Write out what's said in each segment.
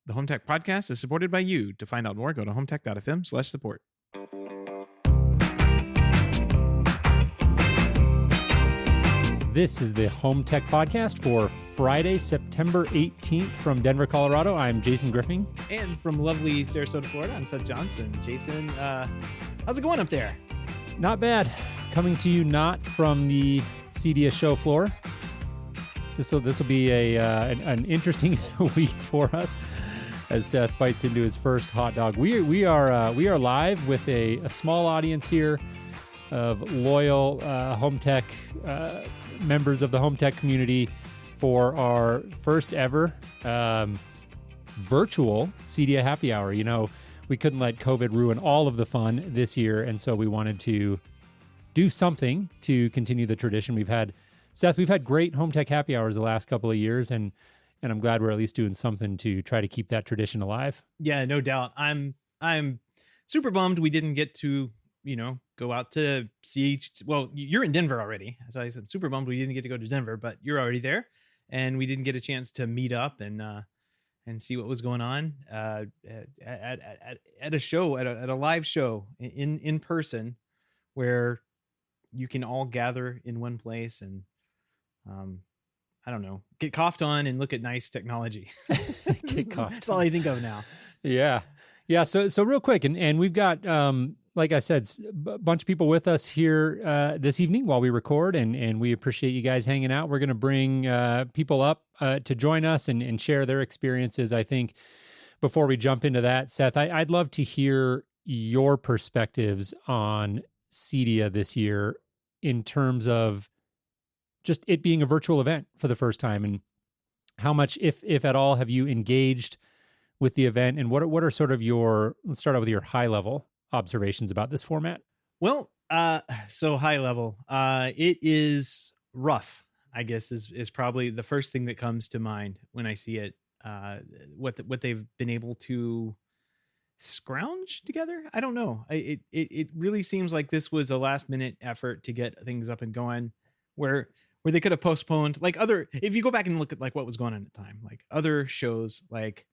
The Home Tech Podcast is supported by you. To find out more, go to HomeTech.fm/support. This is the Home Tech Podcast for Friday, September 18th from Denver, Colorado. I'm Jason Griffin. And from lovely Sarasota, Florida, I'm Seth Johnson. Jason, how's it going up there? Not bad. Coming to you not from the CEDIA show floor. This will be an interesting week for us as Seth bites into his first hot dog. We are live with a small audience here of loyal Home Tech members of the Home Tech community for our first ever virtual CEDIA happy hour. You know, we couldn't let COVID ruin all of the fun this year, and so we wanted to do something to continue the tradition. We've had great Home Tech happy hours the last couple of years, and I'm glad we're at least doing something to try to keep that tradition alive. Yeah, no doubt. I'm super bummed we didn't get to, go out to see. Well, you're in Denver already, so I said super bummed we didn't get to go to Denver, but you're already there, and we didn't get a chance to meet up and see what was going on at a show, at a live show in person, where you can all gather in one place and I don't know, get coughed on and look at nice technology. Get coughed. That's all I think of now. Yeah. So real quick, and we've got, like I said, a bunch of people with us here this evening while we record, and we appreciate you guys hanging out. We're going to bring people up to join us and share their experiences. I think before we jump into that, Seth, I'd love to hear your perspectives on CEDIA this year in terms of just it being a virtual event for the first time, and how much, if at all, have you engaged with the event, and what are sort of let's start out with your high level observations about this format. Well, so high level, it is rough, I guess is probably the first thing that comes to mind when I see it. What they've been able to scrounge together. I don't know. It really seems like this was a last minute effort to get things up and going, where they could have postponed, like if you go back and look at like what was going on at the time, like other shows, like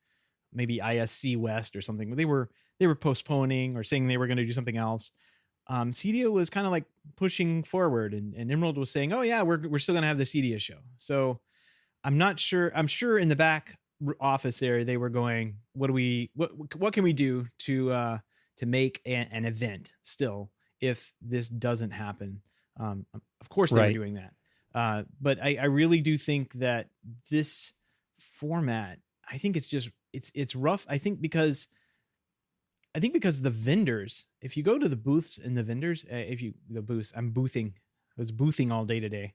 maybe ISC West or something, they were postponing or saying they were going to do something else. CEDIA was kind of like pushing forward, and Emerald was saying, oh yeah, we're still going to have the CEDIA show. So I'm not sure. I'm sure in the back office there, they were going, what can we do to make an event still if this doesn't happen? Of course they're doing that. But I really do think that this format, I think it's rough. I think because the vendors, if you go to the booths and the vendors, I'm boothing. I was boothing all day today.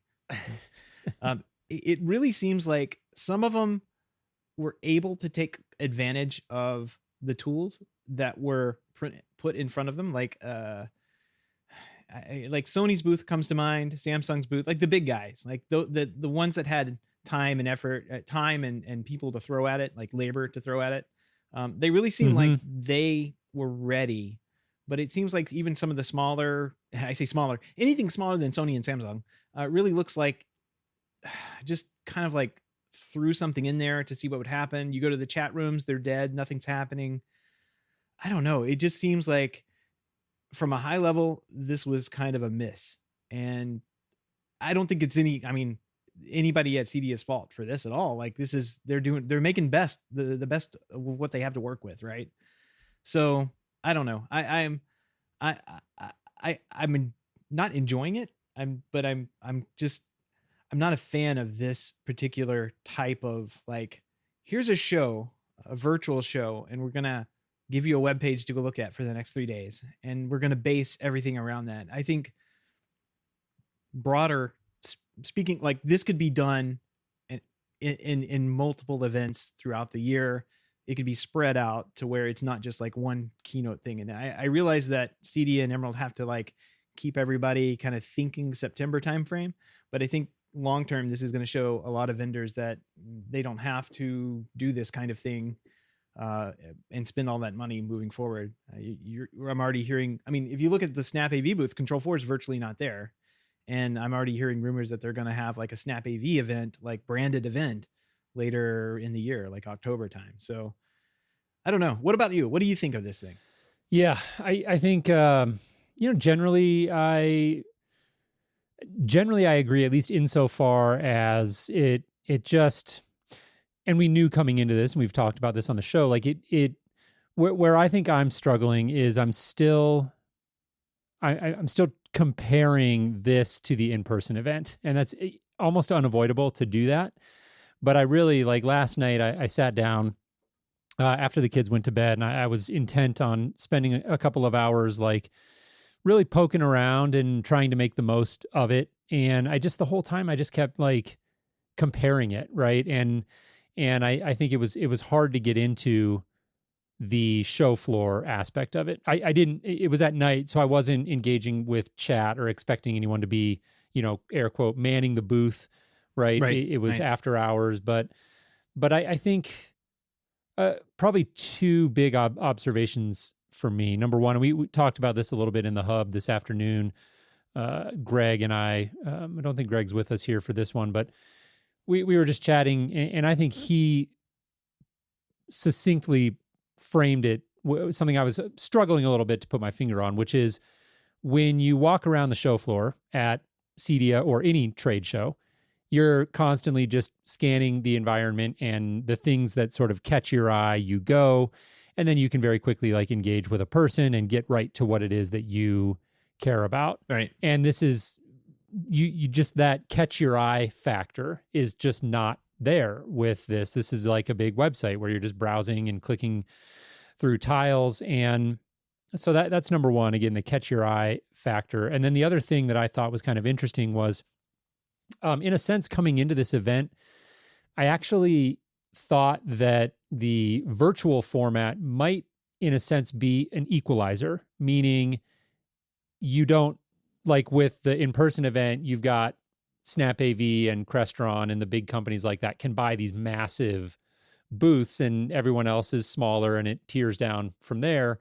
It really seems like some of them were able to take advantage of the tools that were put in front of them. Like Sony's booth comes to mind, Samsung's booth, like the big guys, like the ones that had time and effort, time and people to throw at it, like labor to throw at it. They really seem like they were ready, but it seems like even some of the smaller, anything smaller than Sony and Samsung, really looks like just kind of like threw something in there to see what would happen. You go to the chat rooms, they're dead. Nothing's happening. I don't know. It just seems like from a high level, this was kind of a miss. And I don't think it's anybody at CEDIA's fault for this at all. Like they're making the best of what they have to work with. Right. So I don't know. I'm not enjoying it. I'm not a fan of this particular type of, like, here's a virtual show, and we're going to give you a web page to go look at for the next 3 days, and we're going to base everything around that. I think broader speaking, like this could be done in multiple events throughout the year. It could be spread out to where it's not just like one keynote thing. And I realize that CEDIA and Emerald have to like keep everybody kind of thinking September timeframe, but I think long-term, this is going to show a lot of vendors that they don't have to do this kind of thing and spend all that money moving forward. I'm already hearing, if you look at the Snap AV booth, Control 4 is virtually not there. And I'm already hearing rumors that they're going to have like a Snap AV event, like branded event later in the year, like October time. So I don't know. What about you? What do you think of this thing? Yeah, I think generally I agree, at least insofar as it just, and we knew coming into this, and we've talked about this on the show, like where I think I'm struggling is I'm still comparing this to the in-person event, and that's almost unavoidable to do that. But I really, like last night, I sat down after the kids went to bed, and I was intent on spending a couple of hours, like really poking around and trying to make the most of it. And the whole time I just kept like comparing it, right? And I think it was hard to get into the show floor aspect of it. It was at night, so I wasn't engaging with chat or expecting anyone to be, air quote, manning the booth, right? Right. It was Right. after hours, but I think probably two big observations for me. Number one, we talked about this a little bit in the hub this afternoon. Greg and I don't think Greg's with us here for this one, but we were just chatting, and I think he succinctly framed it, something I was struggling a little bit to put my finger on, which is when you walk around the show floor at CEDIA or any trade show, you're constantly just scanning the environment and the things that sort of catch your eye, you go, and then you can very quickly like engage with a person and get right to what it is that you care about. Right. And this is, you just, that catch your eye factor is just not there with this. This is like a big website where you're just browsing and clicking through tiles. And so that's number one, again, the catch your eye factor. And then the other thing that I thought was kind of interesting was, in a sense, coming into this event, I actually thought that the virtual format might, in a sense, be an equalizer, meaning you don't, like with the in-person event, you've got Snap AV and Crestron and the big companies like that can buy these massive booths, and everyone else is smaller and it tiers down from there.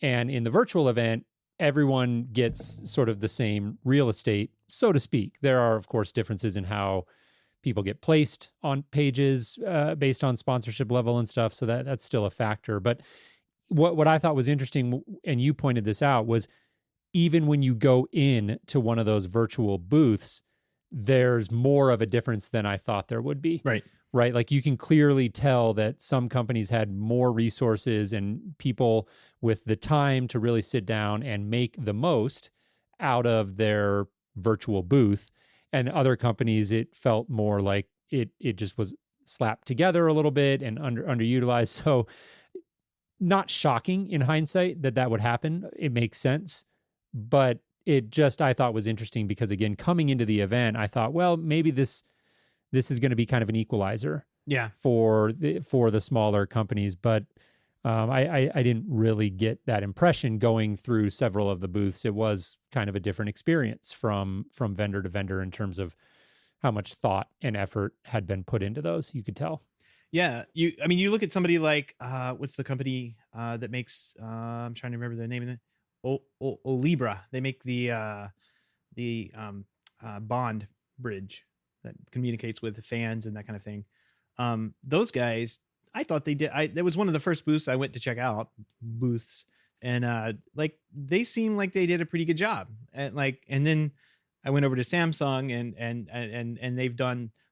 And in the virtual event, everyone gets sort of the same real estate, so to speak. There are, of course, differences in how people get placed on pages based on sponsorship level and stuff. So that's still a factor. But what I thought was interesting, and you pointed this out, was even when you go in to one of those virtual booths, there's more of a difference than I thought there would be. Right. Right. Like you can clearly tell that some companies had more resources and people with the time to really sit down and make the most out of their virtual booth. And other companies, it felt more like it just was slapped together a little bit and underutilized. So not shocking in hindsight that would happen. It makes sense. But it just, I thought, was interesting because, again, coming into the event, I thought, well, maybe this is going to be kind of an equalizer, Yeah. for the smaller companies. But I didn't really get that impression going through several of the booths. It was kind of a different experience from vendor to vendor in terms of how much thought and effort had been put into those. You could tell. Yeah. You look at somebody like, what's the company that makes, I'm trying to remember the name of it. Olibra. They make the bond bridge that communicates with fans and that kind of thing. Those guys, I thought they did. That was one of the first booths I went to check out, booths, and like they seemed like they did a pretty good job. And then I went over to Samsung and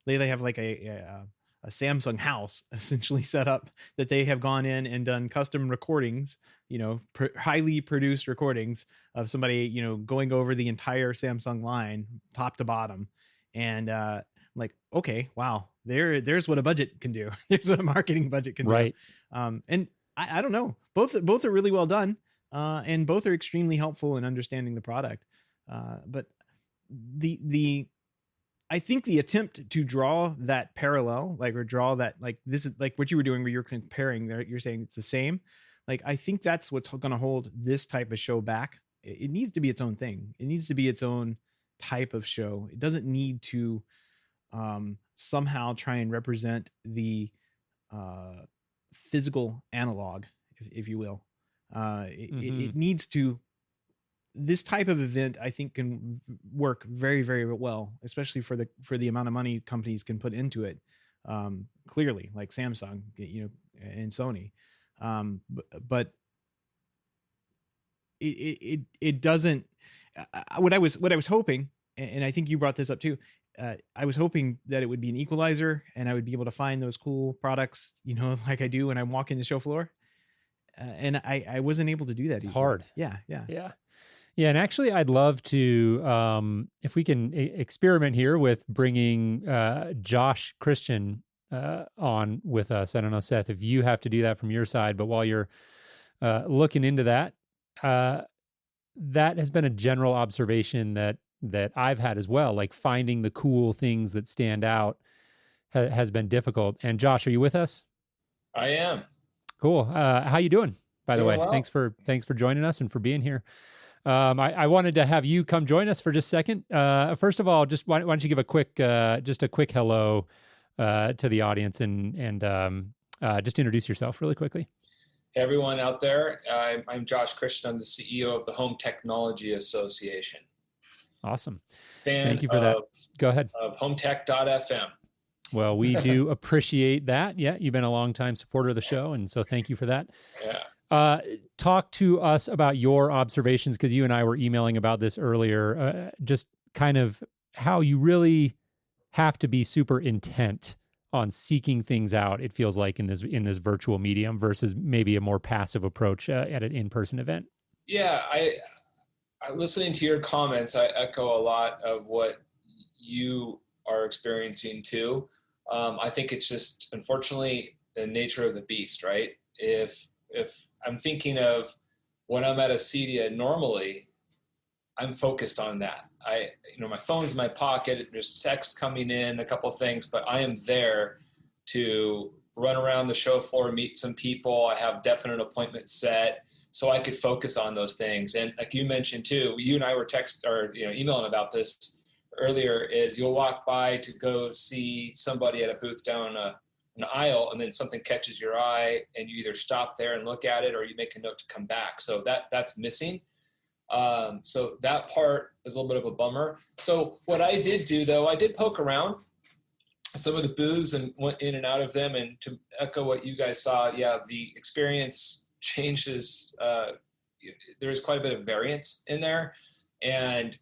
they have like a Samsung house essentially set up that they have gone in and done custom recordings, highly produced recordings of somebody, going over the entire Samsung line top to bottom. And like, okay, wow, there's what a budget can do. There's what a marketing budget can Right. do. And I don't know, both are really well done. And both are extremely helpful in understanding the product. But I think the attempt to draw that parallel, or draw that, this is like what you were doing where you're comparing there, you're saying it's the same. Like, I think that's what's going to hold this type of show back. It needs to be its own thing. It needs to be its own type of show. It doesn't need to somehow try and represent the physical analog, if you will. It needs to. This type of event, I think, can work very, very well, especially for the amount of money companies can put into it. Clearly, like Samsung, and Sony. But it doesn't. What I was hoping, and I think you brought this up too. I was hoping that it would be an equalizer, and I would be able to find those cool products, like I do when I'm walking the show floor. And I wasn't able to do that. It's easily. hard. Yeah. Yeah, and actually, I'd love to, if we can experiment here with bringing Josh Christian on with us. I don't know, Seth, if you have to do that from your side, but while you're looking into that, that has been a general observation that I've had as well. Like finding the cool things that stand out has been difficult. And Josh, are you with us? I am. Cool. How you doing, by the way? Well. Thanks for joining us and for being here. I wanted to have you come join us for just a second. First of all, just why don't you give a quick hello to the audience and just introduce yourself really quickly. Hey, everyone out there. I'm Josh Christian. I'm the CEO of the Home Technology Association. Awesome. Thank you for that. Go ahead. Of HomeTech.fm. Well, we do appreciate that. Yeah, you've been a long-time supporter of the show, and so thank you for that. Yeah. Talk to us about your observations, because you and I were emailing about this earlier, just kind of how you really have to be super intent on seeking things out, it feels like, in this virtual medium versus maybe a more passive approach at an in-person event. Yeah, I listening to your comments, I echo a lot of what you are experiencing too. I think it's just, unfortunately, the nature of the beast, right? If I'm thinking of when I'm at a CEDIA normally, I'm focused on that. My phone's in my pocket, there's text coming in, a couple of things, but I am there to run around the show floor, meet some people. I have definite appointments set, so I could focus on those things. And like you mentioned too, you and I were emailing about this earlier, is you'll walk by to go see somebody at a booth down an aisle, and then something catches your eye and you either stop there and look at it or you make a note to come back. So that's missing. So that part is a little bit of a bummer. So what I did do, though, I did poke around some of the booths and went in and out of them. And to echo what you guys saw, yeah, the experience changes. There is quite a bit of variance in there. And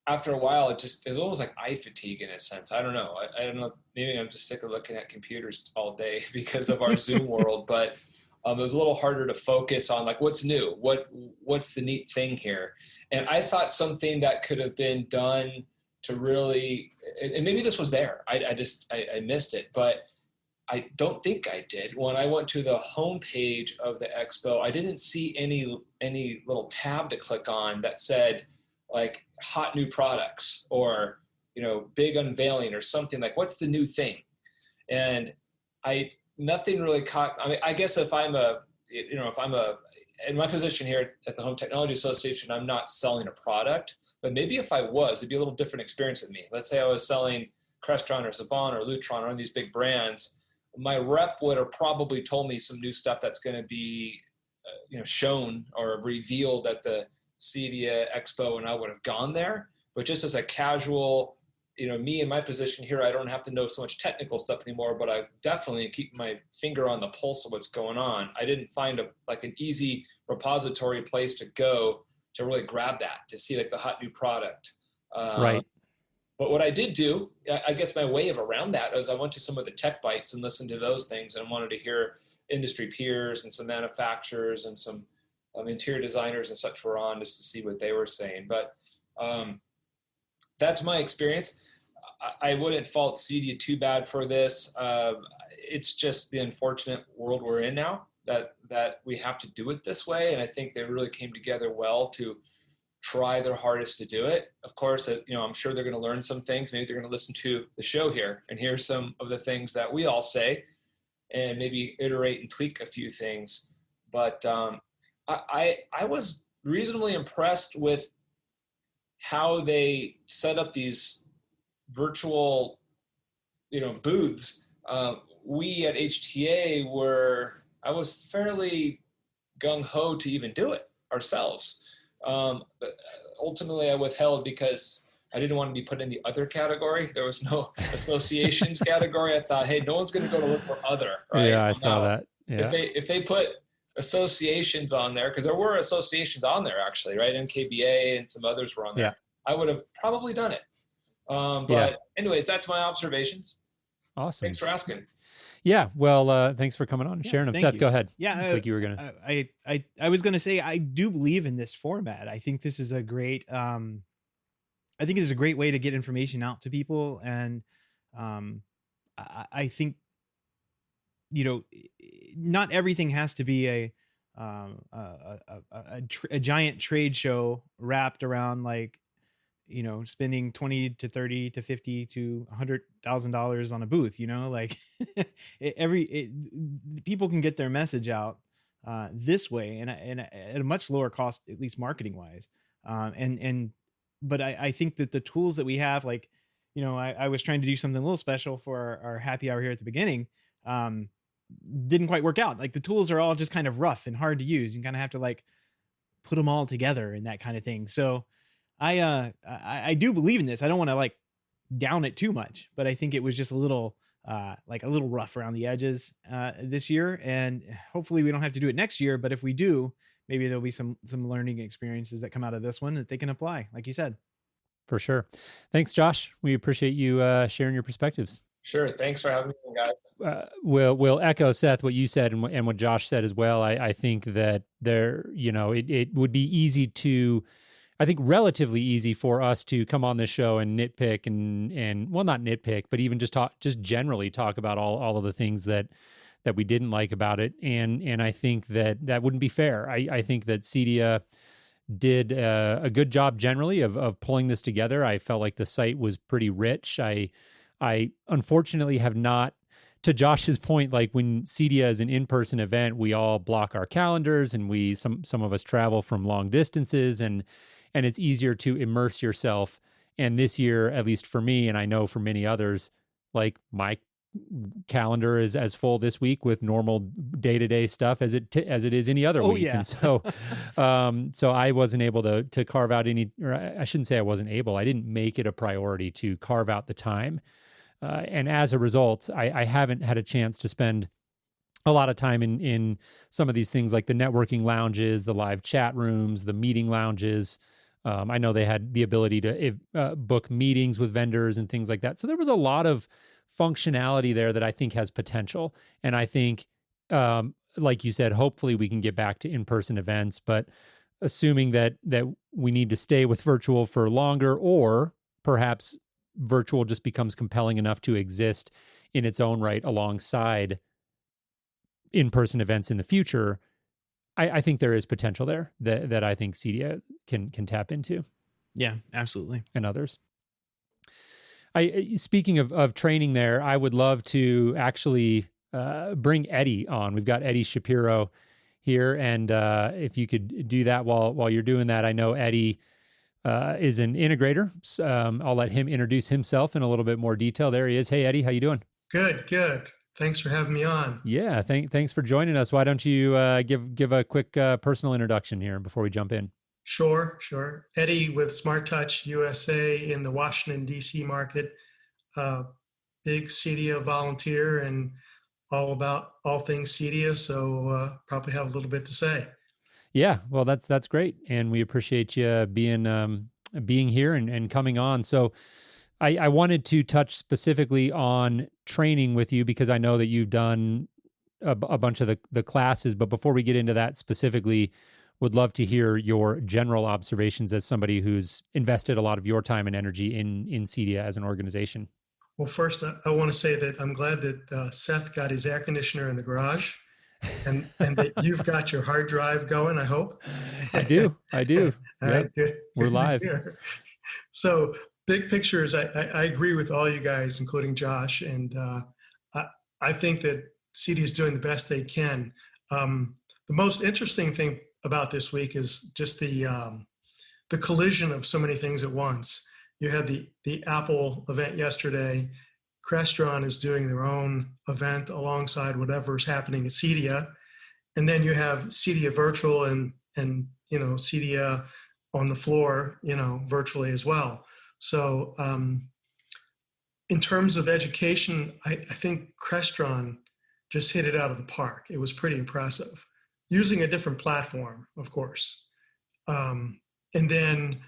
after a while, it's almost like eye fatigue in a sense. I don't know. I don't know. Maybe I'm just sick of looking at computers all day because of our Zoom world. But it was a little harder to focus on like what's new, what's the neat thing here. And I thought something that could have been done to really, and maybe this was there. I missed it, but I don't think I did. When I went to the homepage of the Expo, I didn't see any little tab to click on that said like hot new products or, big unveiling or something like what's the new thing. And nothing really caught. I mean, I guess if I'm in my position here at the Home Technology Association, I'm not selling a product, but maybe if I was, it'd be a little different experience with me. Let's say I was selling Crestron or Savant or Lutron or one of these big brands. My rep would have probably told me some new stuff that's going to be, shown or revealed at the CEDIA Expo, and I would have gone there. But just as a casual, me in my position here, I don't have to know so much technical stuff anymore, but I definitely keep my finger on the pulse of what's going on. I didn't find an easy repository place to go to really grab that, to see like the hot new product. Right. But what I did do, I guess my way of around that is I went to some of the tech bites and listened to those things, and wanted to hear industry peers and some manufacturers and some interior designers and such were on, just to see what they were saying. But that's my experience. I wouldn't fault CEDIA too bad for this. It's just the unfortunate world we're in now that we have to do it this way. And I think they really came together well to try their hardest to do it. Of course, I'm sure they're going to learn some things. Maybe they're going to listen to the show here and hear some of the things that we all say and maybe iterate and tweak a few things. But I was reasonably impressed with how they set up these virtual, booths. We at HTA I was fairly gung-ho to even do it ourselves. But ultimately I withheld because I didn't want to be put in the other category. There was no associations category. I thought, hey, no one's going to go to look for other, right? Yeah, I saw that. Yeah. if they put associations on there, because there were associations on there actually, right? NKBA and some others were on there. I would have probably done it. But anyways, that's my observations. Awesome. Thanks for asking. Yeah. Well, thanks for coming on and sharing them. Seth, go ahead. Yeah. Like you were going to. I was going to say, I do believe in this format. I think this is a great, I think it's a great way to get information out to people. And I think, not everything has to be a giant trade show wrapped around like, spending 20 to 30 to 50 to $100,000 on a booth, like people can get their message out this way and at a much lower cost, at least marketing wise. But I think that the tools that we have, like, I was trying to do something a little special for our happy hour here at the beginning. Didn't quite work out. Like the tools are all just kind of rough and hard to use. You kind of have to like put them all together and that kind of thing. So I do believe in this. I don't want to like down it too much, but I think it was just a little rough around the edges this year, and hopefully we don't have to do it next year. But if we do, maybe there'll be some learning experiences that come out of this one that they can apply, like you said. For sure. Thanks, Josh. We appreciate you sharing your perspectives. Sure. Thanks for having me, guys. We'll echo, Seth, what you said and what Josh said as well. I think that it would be easy to, I think relatively easy for us to come on this show and nitpick and well, not nitpick, but even just generally talk about all of the things that we didn't like about it. And I think that wouldn't be fair. I think that CEDIA did a good job generally of pulling this together. I felt like the site was pretty rich. I unfortunately have not, to Josh's point, like when CEDIA is an in-person event, we all block our calendars and some of us travel from long distances and it's easier to immerse yourself. And this year, at least for me, and I know for many others, like my calendar is as full this week with normal day-to-day stuff as it is any other week. Yeah. And so, so I wasn't able to carve out or I shouldn't say I wasn't able, I didn't make it a priority to carve out the time. And as a result, I haven't had a chance to spend a lot of time in some of these things like the networking lounges, the live chat rooms, the meeting lounges. I know they had the ability to book meetings with vendors and things like that. So there was a lot of functionality there that I think has potential. And I think, like you said, hopefully we can get back to in-person events, but assuming that we need to stay with virtual for longer, or perhaps virtual just becomes compelling enough to exist in its own right alongside in-person events in the future, I think there is potential there that I think CEDIA can tap into. Yeah, absolutely. And others. Speaking of training there, I would love to actually bring Eddie on. We've got Eddie Shapiro here, and if you could do that while you're doing that. I know Eddie is an integrator. I'll let him introduce himself in a little bit more detail. There he is. Hey, Eddie, how you doing? Good. Thanks for having me on. Yeah, thanks for joining us. Why don't you give a quick personal introduction here before we jump in? Sure. Eddie with SmartTouch USA in the Washington, D.C. market. Big CEDIA volunteer and all about all things CEDIA, so probably have a little bit to say. Yeah, well, that's great, and we appreciate you being here and coming on. So I wanted to touch specifically on training with you because I know that you've done a bunch of the classes, but before we get into that specifically, would love to hear your general observations as somebody who's invested a lot of your time and energy in CEDIA as an organization. Well, first, I want to say that I'm glad that Seth got his air conditioner in the garage and that you've got your hard drive going, I hope. I do. All yep. right, good. We're live. So big pictures, I agree with all you guys, including Josh. And I think that CEDIA is doing the best they can. The most interesting thing about this week is just the collision of so many things at once. You had the Apple event yesterday. Crestron is doing their own event alongside whatever's happening at CEDIA. And then you have CEDIA virtual and CEDIA on the floor, virtually as well. So in terms of education, I think Crestron just hit it out of the park. It was pretty impressive, using a different platform, of course. And then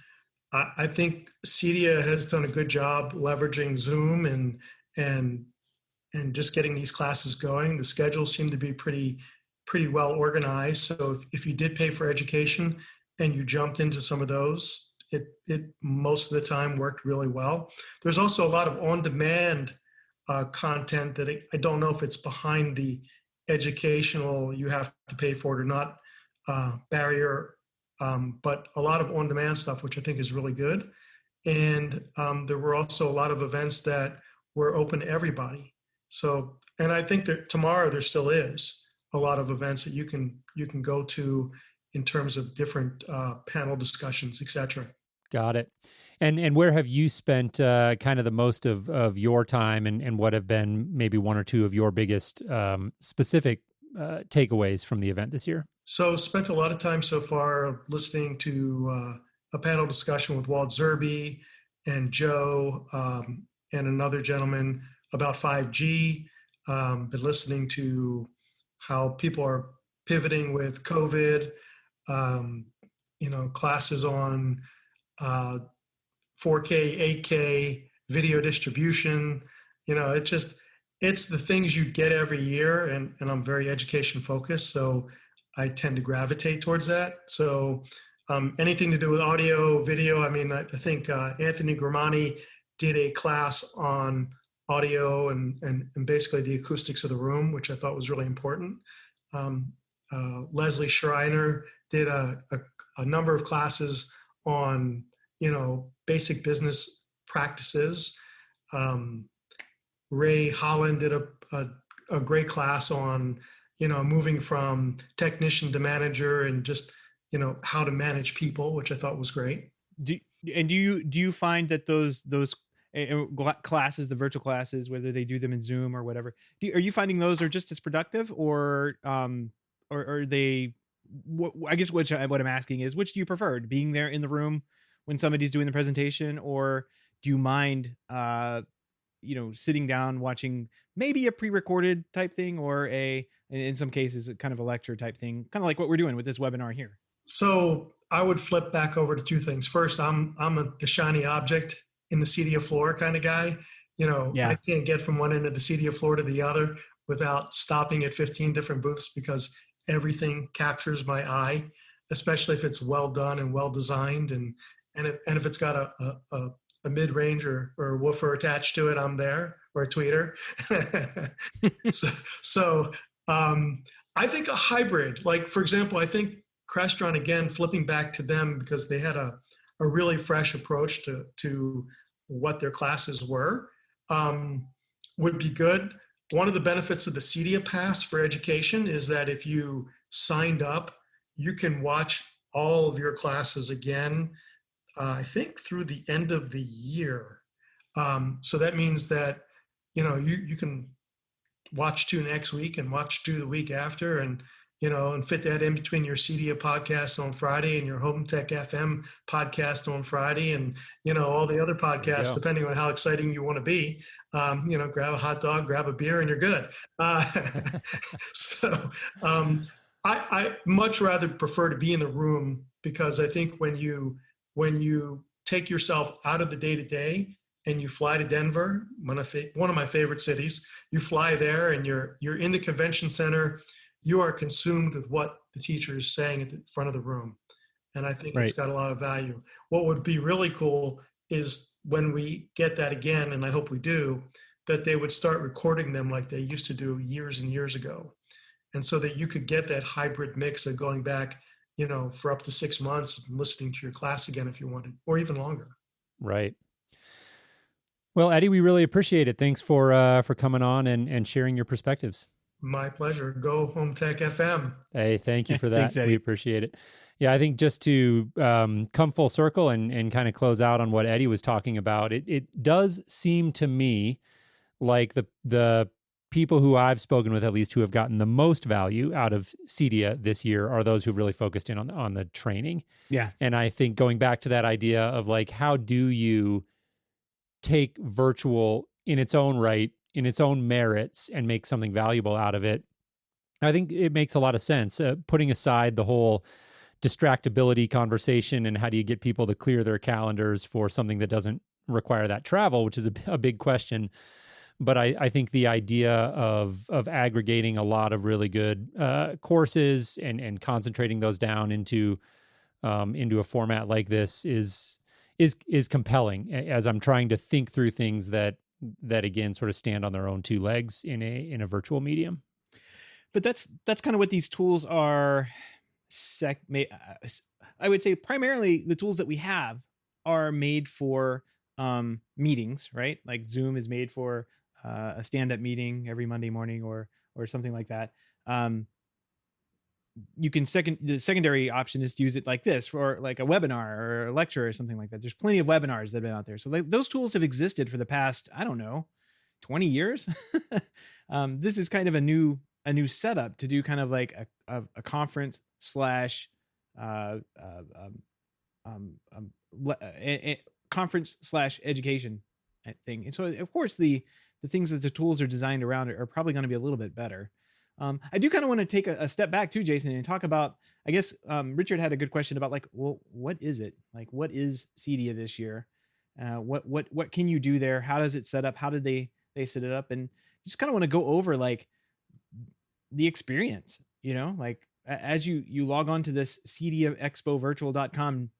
I think CEDIA has done a good job leveraging Zoom and just getting these classes going. The schedules seem to be pretty well organized. So if you did pay for education and you jumped into some of those, it most of the time worked really well. There's also a lot of on-demand content that I don't know if it's behind the educational, you have to pay for it or not barrier, but a lot of on-demand stuff, which I think is really good. And there were also a lot of events that were open to everybody. So, and I think that tomorrow there still is a lot of events that you can go to in terms of different panel discussions, et cetera. Got it. And where have you spent kind of the most of your time, and what have been maybe one or two of your biggest specific takeaways from the event this year? So spent a lot of time so far listening to a panel discussion with Walt Zerbe and Joe and another gentleman about 5G. Been listening to how people are pivoting with COVID, classes on 4K, 8K, video distribution. It's the things you get every year, and I'm very education focused, so I tend to gravitate towards that. So anything to do with audio, video, I think Anthony Gramani did a class on audio and basically the acoustics of the room, which I thought was really important. Leslie Schreiner did a number of classes on, basic business practices. Ray Holland did a great class on, moving from technician to manager and just, how to manage people, which I thought was great. Do you find that those classes, the virtual classes, whether they do them in Zoom or whatever, are you finding those are just as productive, or are they? I guess what I'm asking is, which do you prefer, being there in the room when somebody's doing the presentation, or do you mind, sitting down watching maybe a pre-recorded type thing, or in some cases, kind of a lecture type thing, kind of like what we're doing with this webinar here? So I would flip back over to two things. First, I'm the shiny object in the CEDIA floor kind of guy. I can't get from one end of the CEDIA floor to the other without stopping at 15 different booths, because everything captures my eye, especially if it's well done and well designed, and if it's got a mid-range or a woofer attached to it, I'm there, or a tweeter. so I think a hybrid, like, for example, I think Crestron, again, flipping back to them because they had a really fresh approach to what their classes were, would be good. One of the benefits of the CEDIA Pass for education is that if you signed up, you can watch all of your classes again, I think through the end of the year. So that means that, you can watch 2 next week and watch 2 the week after, and fit that in between your CEDIA podcast on Friday and your HomeTech.fm podcast on Friday, and, all the other podcasts, depending on how exciting you want to be. Grab a hot dog, grab a beer, and you're good. I much rather prefer to be in the room, because I think when you take yourself out of the day-to-day and you fly to Denver, one of my favorite cities, you fly there and you're in the convention center, you are consumed with what the teacher is saying at the front of the room. And I think It's got a lot of value. What would be really cool is when we get that again, and I hope we do, that they would start recording them like they used to do years and years ago. And so that you could get that hybrid mix of going back, for up to 6 months and listening to your class again if you wanted, or even longer. Right. Well, Eddie, we really appreciate it. Thanks for coming on and sharing your perspectives. My pleasure. Go HomeTech.fm. Hey, thank you for that. Thanks, Eddie. We appreciate it. Yeah, I think just to come full circle and kind of close out on what Eddie was talking about, it does seem to me like the people who I've spoken with, at least, who have gotten the most value out of CEDIA this year are those who've really focused in on the training. Yeah. And I think going back to that idea of, like, how do you take virtual in its own right in its own merits and make something valuable out of it, I think it makes a lot of sense. Putting aside the whole distractibility conversation and how do you get people to clear their calendars for something that doesn't require that travel, which is a big question. But I think the idea of aggregating a lot of really good courses and concentrating those down into a format like this is compelling, as I'm trying to think through things that again sort of stand on their own two legs in a virtual medium. But that's kind of what these tools are. I would say primarily the tools that we have are made for meetings, right? Like Zoom is made for a stand-up meeting every Monday morning or something like that. You can the secondary option is to use it like this for like a webinar or a lecture or something like that. There's plenty of webinars that have been out there. So those tools have existed for the past, I don't know, 20 years. This is kind of a new setup to do kind of like a conference slash conference slash education thing. And so of course the things that the tools are designed around are probably going to be a little bit better. I do kind of want to take a step back too, Jason, and talk about, I guess Richard had a good question about like, well, what is it? Like, what is CEDIA this year? What can you do there? How does it set up? How did they set it up? And just kind of want to go over like the experience, you know, like as you log on to this CEDIAExpoVirtual.com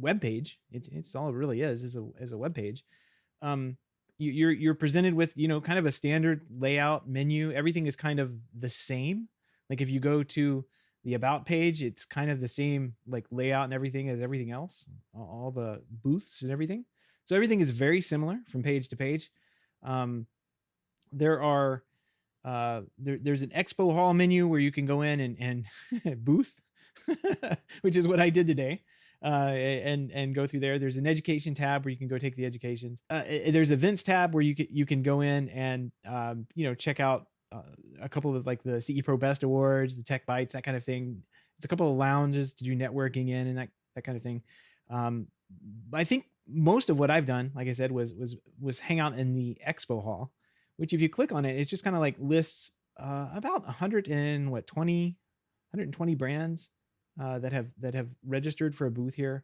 webpage, it's all it really is a webpage. You're presented with, you know, kind of a standard layout menu. Everything is kind of the same. Like if you go to the about page, it's kind of the same like layout and everything as everything else, all the booths and everything. So everything is very similar from page to page. There's an Expo hall menu where you can go in and booth, which is what I did today. And go through there. There's an education tab where you can go take the educations. There's events tab where you can go in and you know, check out a couple of like the CE Pro Best Awards, the Tech Bites, that kind of thing. It's a couple of lounges to do networking in and that kind of thing. I think most of what I've done, like I said, was hang out in the Expo hall, which if you click on it, it's just kind of like lists about 120 brands that have registered for a booth here.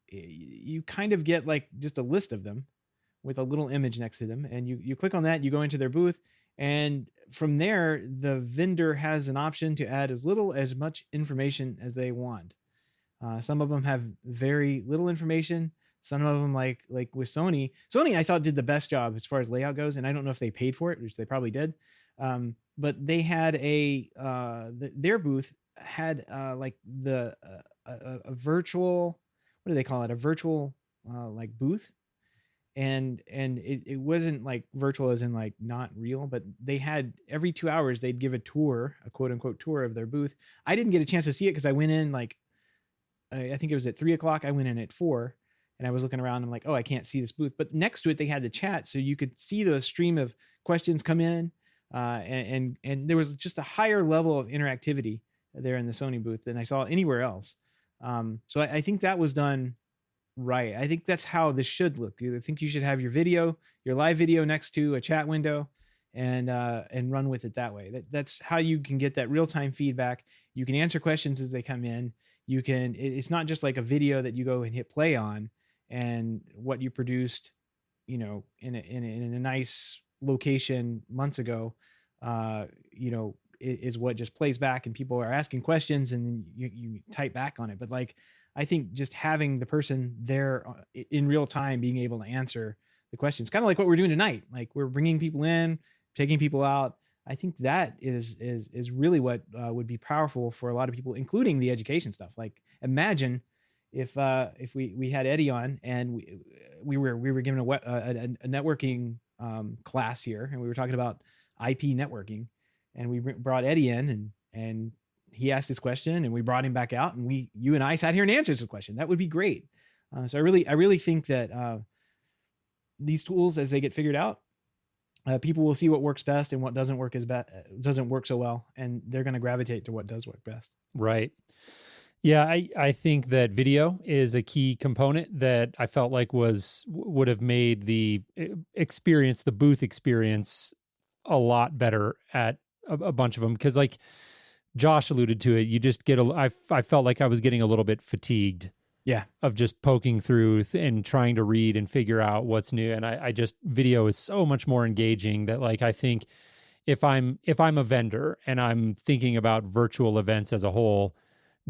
You kind of get like just a list of them with a little image next to them, and you click on that, you go into their booth, and from there the vendor has an option to add as much information as they want. Some of them have very little information. Some of them, like with Sony, I thought did the best job as far as layout goes, and I don't know if they paid for it, which they probably did. But they had their booth had like a virtual, what do they call it? A virtual like booth. And it wasn't like virtual as in like not real, but they had every 2 hours they'd give a tour, a quote unquote tour of their booth. I didn't get a chance to see it because I went in like, I think it was at 3:00. I went in at 4, and I was looking around. I'm like, oh, I can't see this booth. But next to it, they had the chat, so you could see the stream of questions come in, and there was just a higher level of interactivity there in the Sony booth than I saw anywhere else. So I think that was done right. I think that's how this should look. I think you should have your live video next to a chat window, and run with it that way. That's how you can get that real-time feedback. You can answer questions as they come in. It's not just like a video that you go and hit play on, and what you produced, you know, in a nice location months ago, you know, is what just plays back, and people are asking questions, and you type back on it. But like, I think just having the person there in real time, being able to answer the questions, kind of like what we're doing tonight. Like we're bringing people in, taking people out. I think that is really what would be powerful for a lot of people, including the education stuff. Like imagine if we had Eddie on, and we were given a networking class here, and we were talking about IP networking, and we brought Eddie in, and he asked his question, and we brought him back out, and you and I sat here and answered his question. That would be great. So I really think that these tools, as they get figured out, people will see what works best and what doesn't work so well, and they're going to gravitate to what does work best. Right. Yeah, I think that video is a key component that I felt like would have made the experience, the booth experience, a lot better at a bunch of them. Because like Josh alluded to it, you just get I felt like I was getting a little bit fatigued. Yeah. Of just poking through and trying to read and figure out what's new. And I just video is so much more engaging that like I think if I'm a vendor and I'm thinking about virtual events as a whole,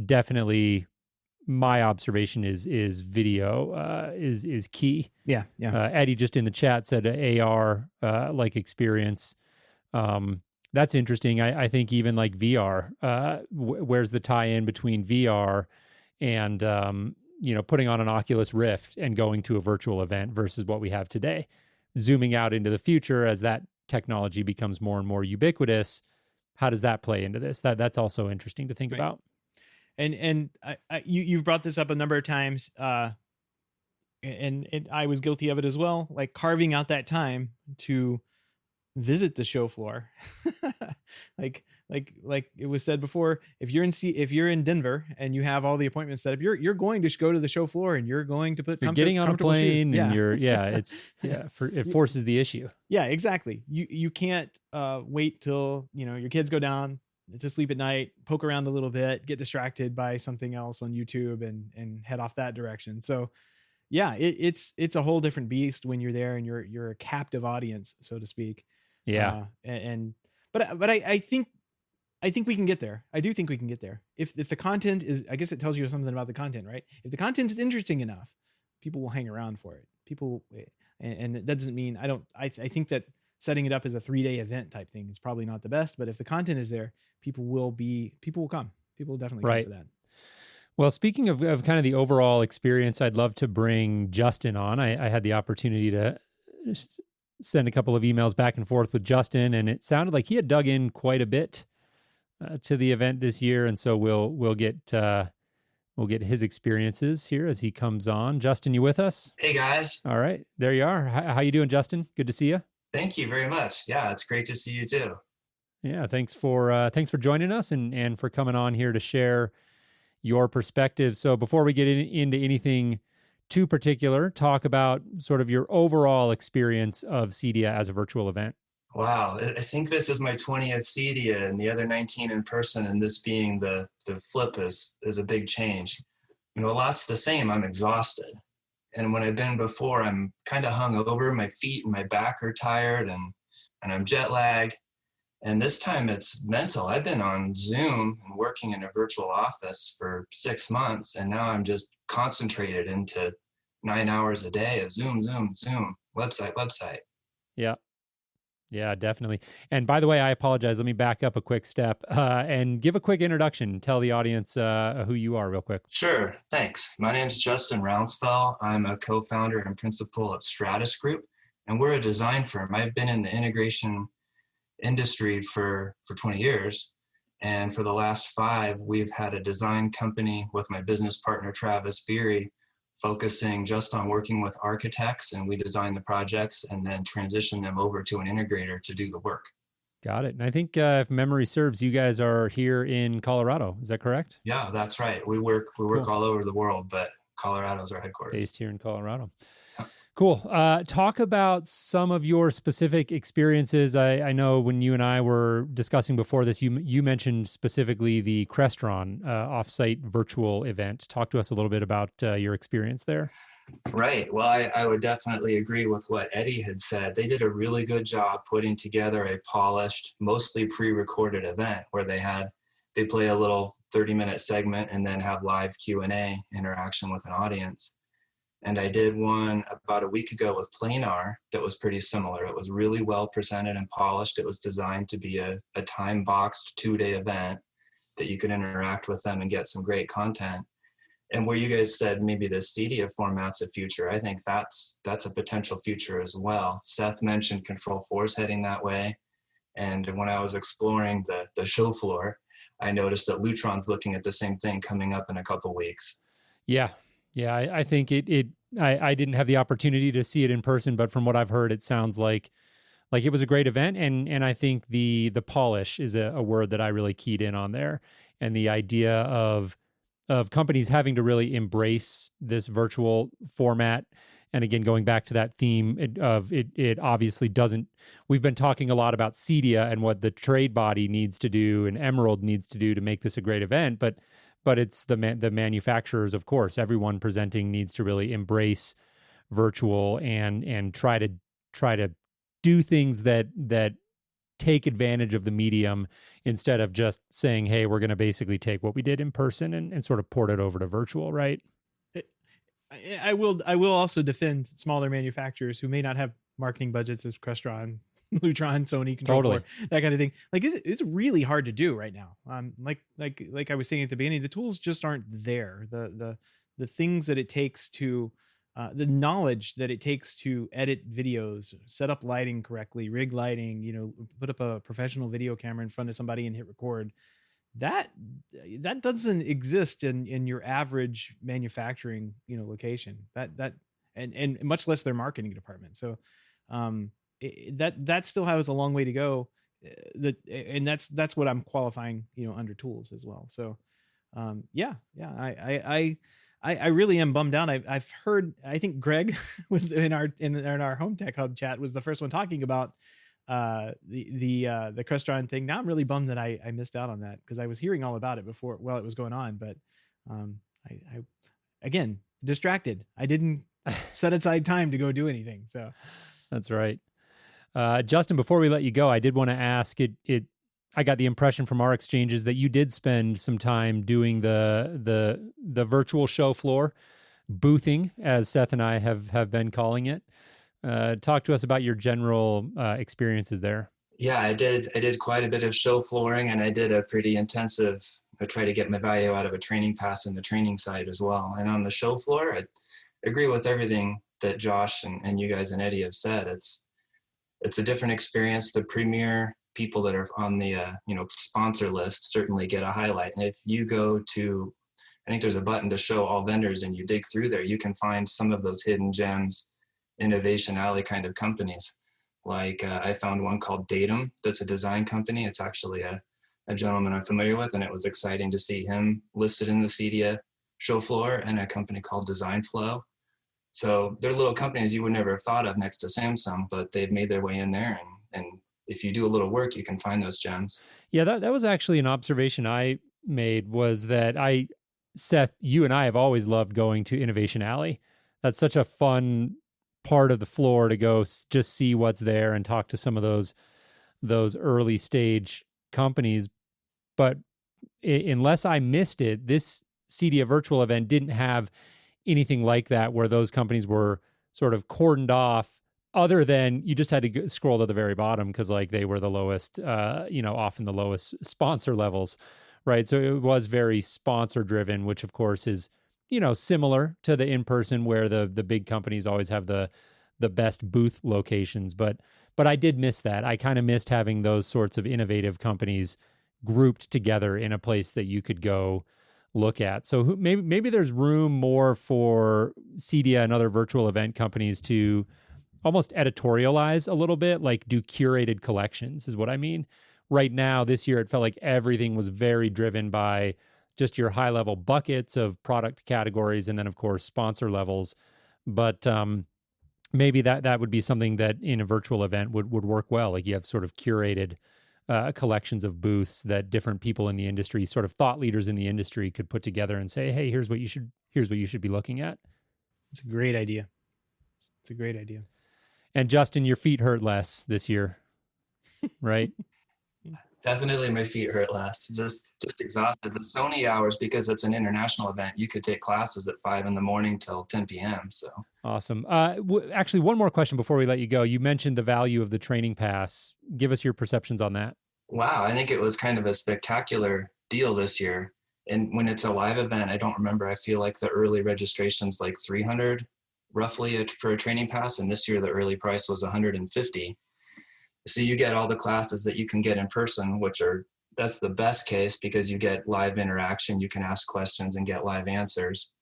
definitely my observation is video is key. Yeah. Eddie just in the chat said AR like experience. That's interesting. I think even like VR, where's the tie-in between VR and putting on an Oculus Rift and going to a virtual event versus what we have today? Zooming out into the future as that technology becomes more and more ubiquitous, how does that play into this? That's also interesting to think about. And you've brought this up a number of times, and I was guilty of it as well. Like carving out that time to visit the show floor, like it was said before. If you're in Denver and you have all the appointments set up, you're going to go to the show floor and you're going to put getting on a plane shoes. And it forces the issue. Yeah, exactly. You can't wait till your kids go down to sleep at night, poke around a little bit, get distracted by something else on YouTube and head off that direction. So yeah, it's a whole different beast when you're there and you're a captive audience, so to speak. Yeah. But I think we can get there. I do think we can get there. If the content is, I guess it tells you something about the content, right? If the content is interesting enough, people will hang around for it. And that doesn't mean I think that setting it up as a 3-day event type thing is probably not the best, but if the content is there, people will come. People will definitely come for that. Well, speaking of kind of the overall experience, I'd love to bring Justin on. I had the opportunity to just send a couple of emails back and forth with Justin, and it sounded like he had dug in quite a bit to the event this year, and so we'll get his experiences here as he comes on. Justin, you with us? Hey guys. All right, there you are. How you doing, Justin? Good to see you. Thank you very much. Yeah, it's great to see you too. Yeah, thanks for joining us and for coming on here to share your perspective. So before we get into anything too particular, talk about sort of your overall experience of CEDIA as a virtual event. Wow, I think this is my 20th CEDIA and the other 19 in person, and this being the flip is a big change. A lot's the same. I'm exhausted. And when I've been before, I'm kind of hungover. My feet and my back are tired and I'm jet lagged. And this time it's mental. I've been on Zoom and working in a virtual office for 6 months, and now I'm just concentrated into 9 hours a day of Zoom, website. Yeah, definitely. And by the way, I apologize. Let me back up a quick step and give a quick introduction. Tell the audience who you are real quick. Sure, thanks. My name's Justin Rounsefell. I'm a co-founder and principal of Stratus Group, and we're a design firm. I've been in the integration industry for 20 years. And for the last 5, we've had a design company with my business partner, Travis Beery, focusing just on working with architects, and we design the projects and then transition them over to an integrator to do the work. Got it. And I think if memory serves, you guys are here in Colorado. Is that correct? Yeah, that's right. We work cool. All over the world, but Colorado's our headquarters. Based here in Colorado. Cool. Talk about some of your specific experiences. I know when you and I were discussing before this, you mentioned specifically the Crestron offsite virtual event. Talk to us a little bit about your experience there. Right. Well, I would definitely agree with what Eddie had said. They did a really good job putting together a polished, mostly pre-recorded event where they play a little 30-minute segment and then have live Q&A interaction with an audience. And I did one about a week ago with Planar that was pretty similar. It was really well presented and polished. It was designed to be a time-boxed 2-day event that you could interact with them and get some great content. And where you guys said maybe the CEDIA format's a future, I think that's a potential future as well. Seth mentioned Control4 is heading that way. And when I was exploring the show floor, I noticed that Lutron's looking at the same thing coming up in a couple weeks. Yeah. I think I didn't have the opportunity to see it in person, but from what I've heard, it sounds like it was a great event. And I think the polish is a word that I really keyed in on there. And the idea of of companies having to really embrace this virtual format. And again, going back to that theme it obviously doesn't. We've been talking a lot about CEDIA and what the trade body needs to do and Emerald needs to do to make this a great event, but it's the manufacturers, of course. Everyone presenting needs to really embrace virtual and try to do things that take advantage of the medium instead of just saying, hey, we're going to basically take what we did in person and sort of port it over to virtual, right? I will also defend smaller manufacturers who may not have marketing budgets as Crestron, Lutron, Sony, Control 4, that kind of thing. Like it's really hard to do right now. Like I was saying at the beginning, the tools just aren't there. The things that it takes to the knowledge that it takes to edit videos, set up lighting correctly, rig lighting, put up a professional video camera in front of somebody and hit record. That doesn't exist in your average manufacturing, location. And much less their marketing department. So that still has a long way to go. And that's what I'm qualifying, under tools as well. So I really am bummed out. I've heard, I think Greg was in our Home Tech Hub chat was the first one talking about the Crestron thing. Now I'm really bummed that I missed out on that because I was hearing all about it before while it was going on. But I again distracted. I didn't set aside time to go do anything. So that's right. Justin, before we let you go, I did want to ask I got the impression from our exchanges that you did spend some time doing the virtual show floor, boothing, as Seth and I have been calling it. Talk to us about your general experiences there. Yeah, I did quite a bit of show flooring, and I did a pretty intensive. I try to get my value out of a training pass in the training side as well. And on the show floor, I agree with everything that Josh and you guys and Eddie have said. It's a different experience. The premier people that are on the sponsor list certainly get a highlight. And if you go to, I think there's a button to show all vendors, and you dig through there, you can find some of those hidden gems, Innovation Alley kind of companies. Like I found one called Datum that's a design company. It's actually a gentleman I'm familiar with, and it was exciting to see him listed in the CEDIA show floor, and a company called Design Flow. So they're little companies you would never have thought of next to Samsung, but they've made their way in there, and if you do a little work, you can find those gems. Yeah, that was actually an observation I made, was that Seth, you and I have always loved going to Innovation Alley. That's such a fun part of the floor to go just see what's there and talk to some of those early stage companies. But unless I missed it, this CEDIA virtual event didn't have anything like that, where those companies were sort of cordoned off, other than you just had to scroll to the very bottom because they were the lowest, often the lowest sponsor levels, right? So it was very sponsor driven, which of course is, similar to the in-person, where the big companies always have the best booth locations. But I did miss that. I kind of missed having those sorts of innovative companies grouped together in a place that you could go look at. So maybe there's room more for CEDIA and other virtual event companies to almost editorialize a little bit, like do curated collections is what I mean. Right now, this year, it felt like everything was very driven by just your high level buckets of product categories, and then of course sponsor levels. But maybe that would be something that in a virtual event would work well. Like you have sort of curated collections of booths that different people in the industry, sort of thought leaders in the industry, could put together and say, hey, here's what you should be looking at. It's a great idea. It's a great idea. And Justin, your feet hurt less this year, right? Definitely my feet hurt less. Just exhausted. The Sony hours, because it's an international event, you could take classes at 5 a.m. till 10 p.m. So awesome. Actually, one more question before we let you go. You mentioned the value of the training pass. Give us your perceptions on that. Wow, I think it was kind of a spectacular deal this year. And when it's a live event, I don't remember. I feel like the early registration's like $300 roughly for a training pass, and this year the early price was $150. So you get all the classes that you can get in person, that's the best case because you get live interaction, you can ask questions and get live answers.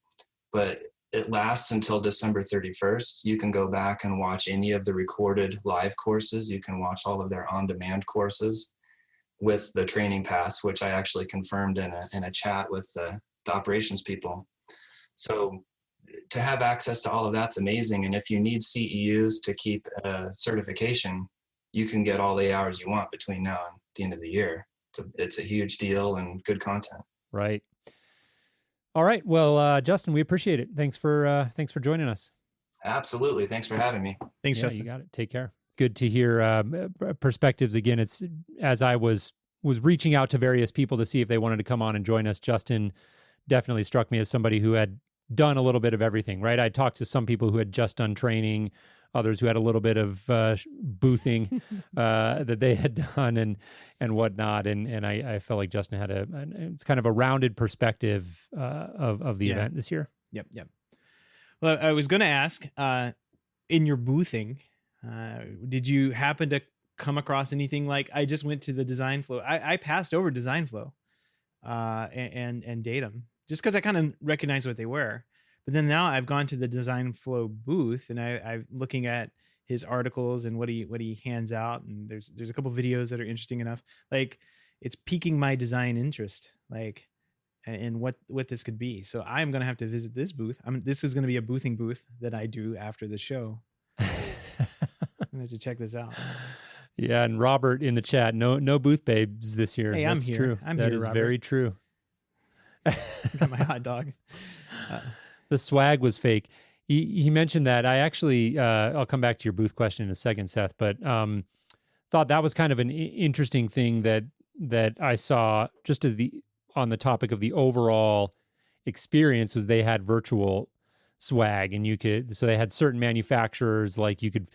But it lasts until December 31st. You can go back and watch any of the recorded live courses. You can watch all of their on-demand courses with the training pass, which I actually confirmed in a chat with the operations people. So to have access to all of that's amazing. And if you need CEUs to keep a certification, you can get all the hours you want between now and the end of the year. It's a huge deal and good content. Right. All right. Well, Justin, we appreciate it. Thanks for joining us. Absolutely. Thanks for having me. Thanks, Yeah, Justin. you got it. Take care. Good to hear perspectives again. It's as I was reaching out to various people to see if they wanted to come on and join us. Justin definitely struck me as somebody who had done a little bit of everything, right? I talked to some people who had just done training, others who had a little bit of boothing that they had done and whatnot. And I felt like Justin had it's kind of a rounded perspective of the event this year. Yep. Well, I was going to ask, in your boothing, did you happen to come across anything like, I just went to the design flow. I passed over design flow and Datum just because I kind of recognized what they were. But then now I've gone to the design flow booth and I'm looking at his articles and what he hands out. And there's a couple videos that are interesting enough. Like it's piquing my design interest, like, and what this could be. So I'm going to have to visit this booth. This is going to be a boothing booth that I do after the show. I'm going to have to check this out. Yeah, and Robert in the chat, no booth babes this year. Hey, That's I'm here. True. That is Robert. very true. Got my hot dog. The swag was fake. He mentioned that. I actually, I'll come back to your booth question in a second, Seth, but thought that was kind of an interesting thing that I saw just on the topic of the overall experience was they had virtual swag, and so they had certain manufacturers, like you could,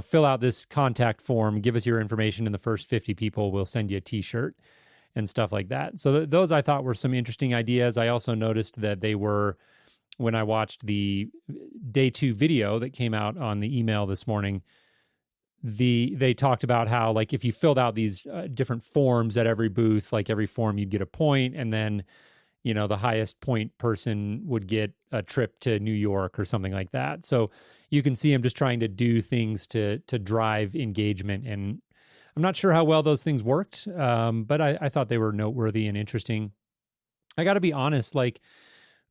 fill out this contact form, give us your information, and the first 50 people will send you a t-shirt and stuff like that. So those I thought were some interesting ideas. I also noticed that they were, when I watched the day 2 video that came out on the email this morning, they talked about how, like, if you filled out these different forms at every booth, like every form you'd get a point, and then, the highest point person would get a trip to New York or something like that. So you can see him just trying to do things to drive engagement. And I'm not sure how well those things worked, but I thought they were noteworthy and interesting. I got to be honest, like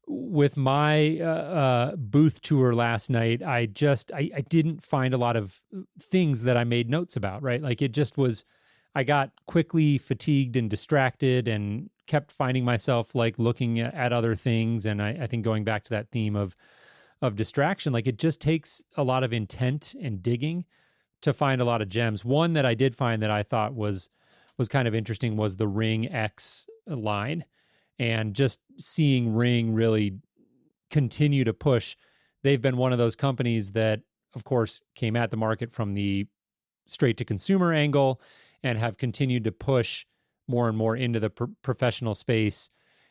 with my booth tour last night, I didn't find a lot of things that I made notes about, right? Like it just was, I got quickly fatigued and distracted and kept finding myself like looking at other things. And I think going back to that theme of distraction, like it just takes a lot of intent and digging to find a lot of gems. One that I did find that I thought was kind of interesting was the Ring X line, and just seeing Ring really continue to push. They've been one of those companies that, of course, came at the market from the straight to consumer angle and have continued to push more and more into the professional space.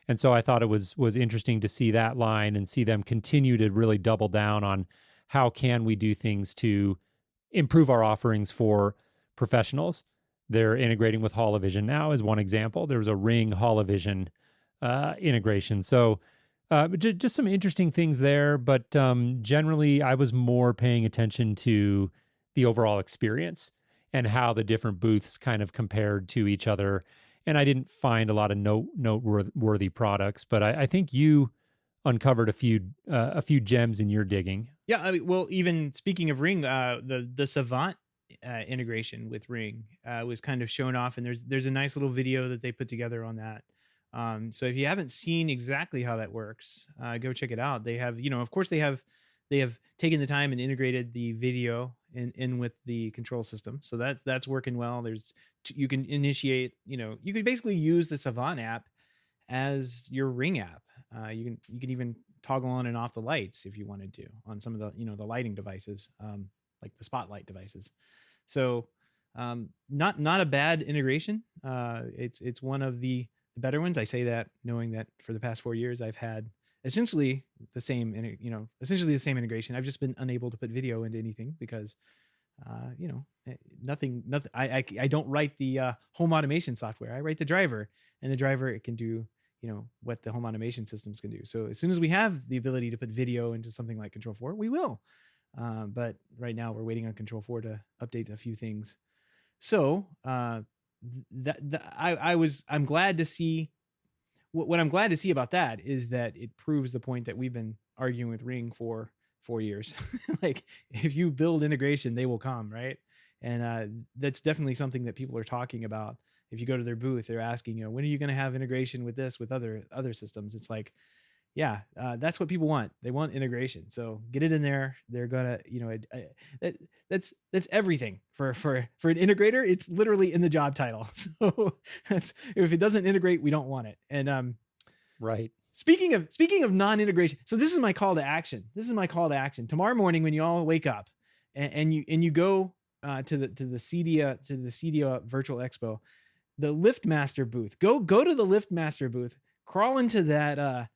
And so I thought it was interesting to see that line and see them continue to really double down on how can we do things to improve our offerings for professionals. They're integrating with HoloVision now as one example. There was a Ring HoloVision integration. So just some interesting things there. But generally, I was more paying attention to the overall experience and how the different booths kind of compared to each other. And I didn't find a lot of noteworthy products, but I think you uncovered a few gems in your digging. Yeah, I mean, well, even speaking of Ring, the Savant integration with Ring was kind of shown off, and there's a nice little video that they put together on that. So if you haven't seen exactly how that works, go check it out. They have, of course, they have taken the time and integrated the video in with the control system, so that's working well. You can initiate, you can basically use the Savant app as your Ring app. You can even toggle on and off the lights if you wanted to on some of the the lighting devices, like the spotlight devices. So not a bad integration. It's one of the better ones. I say that knowing that for the past 4 years I've had essentially the same integration. I've just been unable to put video into anything because nothing. I don't write the home automation software. I write the driver, and the driver, it can do what the home automation systems can do. So as soon as we have the ability to put video into something like Control 4, we will. But right now we're waiting on Control 4 to update a few things. So I'm glad to see what I'm glad to see about that is that it proves the point that we've been arguing with Ring for 4 years. Like, if you build integration, they will come, right? And that's definitely something that people are talking about. If you go to their booth, they're asking, when are you going to have integration with this, with other systems? It's like, yeah, that's what people want. They want integration. So get it in there. They're gonna, that's everything for an integrator. It's literally in the job title. So if it doesn't integrate, we don't want it. And right. Speaking of non-integration, so this is my call to action. Tomorrow morning, when you all wake up and you go to the CEDIA Virtual Expo, the LiftMaster booth. Go to the LiftMaster booth. Crawl into that.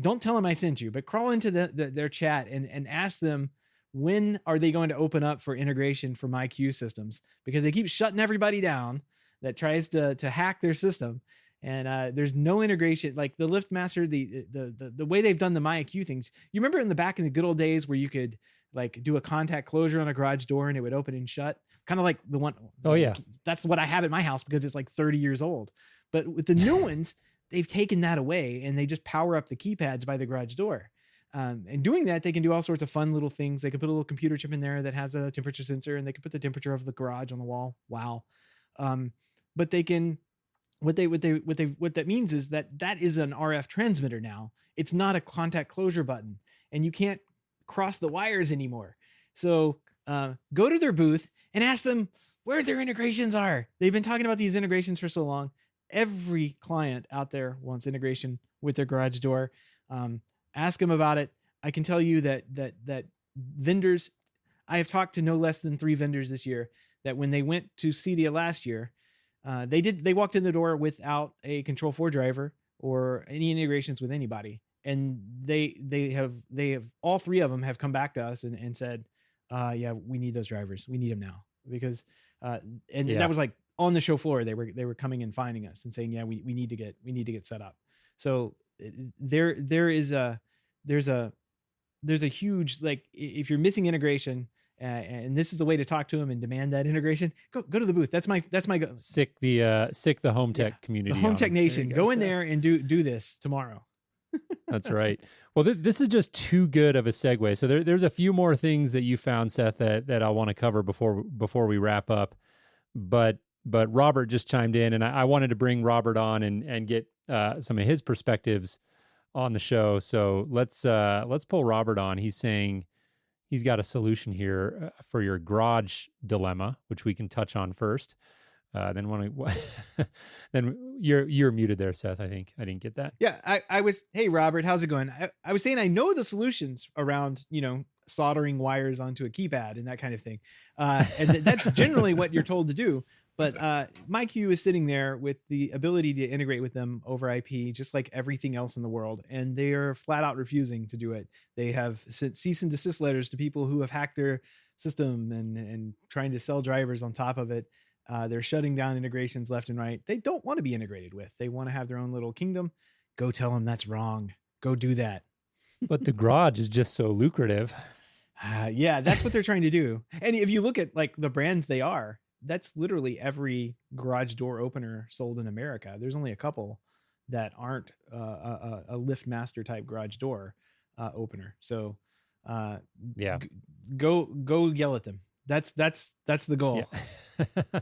Don't tell them I sent you, but crawl into their chat and ask them, when are they going to open up for integration for my queue systems? Because they keep shutting everybody down that tries to hack their system. And there's no integration. Like the LiftMaster, the way they've done the MyIQ things. You remember in the good old days where you could like do a contact closure on a garage door and it would open and shut? Kind of like the one. Oh yeah. That's what I have at my house because it's like 30 years old. But with the new ones, they've taken that away and they just power up the keypads by the garage door. And doing that, they can do all sorts of fun little things. They can put a little computer chip in there that has a temperature sensor, and they can put the temperature of the garage on the wall. Wow. But they can, what that means is that is an RF transmitter now. It's not a contact closure button, and you can't cross the wires anymore. So go to their booth and ask them where their integrations are. They've been talking about these integrations for so long. Every client out there wants integration with their garage door. Ask them about it. I can tell you that vendors, I have talked to no less than 3 vendors this year, that when they went to CEDIA last year, they walked in the door without a Control 4 driver or any integrations with anybody. And they have all 3 of them have come back to us and said, yeah, we need those drivers. We need them now because, that was like on the show floor. They were coming and finding us and saying, yeah, we need to get set up. So there's a huge, like, if you're missing integration, and this is the way to talk to them and demand that integration, go to the booth. That's my sick the HomeTech community. The HomeTech Nation. Go in there and do this tomorrow. That's right. Well, this is just too good of a segue. So there's a few more things that you found, Seth, that I want to cover before we wrap up. But Robert just chimed in, and I wanted to bring Robert on and get some of his perspectives on the show. So let's pull Robert on. He's saying he's got a solution here for your garage dilemma, which we can touch on first. Then you're muted there, Seth. I think I didn't get that. Yeah, I was. Hey, Robert, how's it going? I was saying I know the solutions around soldering wires onto a keypad and that kind of thing, and that's generally what you're told to do. But MyQ is sitting there with the ability to integrate with them over IP, just like everything else in the world, and they are flat out refusing to do it. They have sent cease and desist letters to people who have hacked their system and trying to sell drivers on top of it. They're shutting down integrations left and right. They don't want to be integrated with. They want to have their own little kingdom. Go tell them that's wrong. Go do that. But the garage is just so lucrative. Yeah, that's what they're trying to do. And if you look at like the brands they are, that's literally every garage door opener sold in America. There's only a couple that aren't a LiftMaster type garage door opener. So go yell at them. That's the goal. Yeah.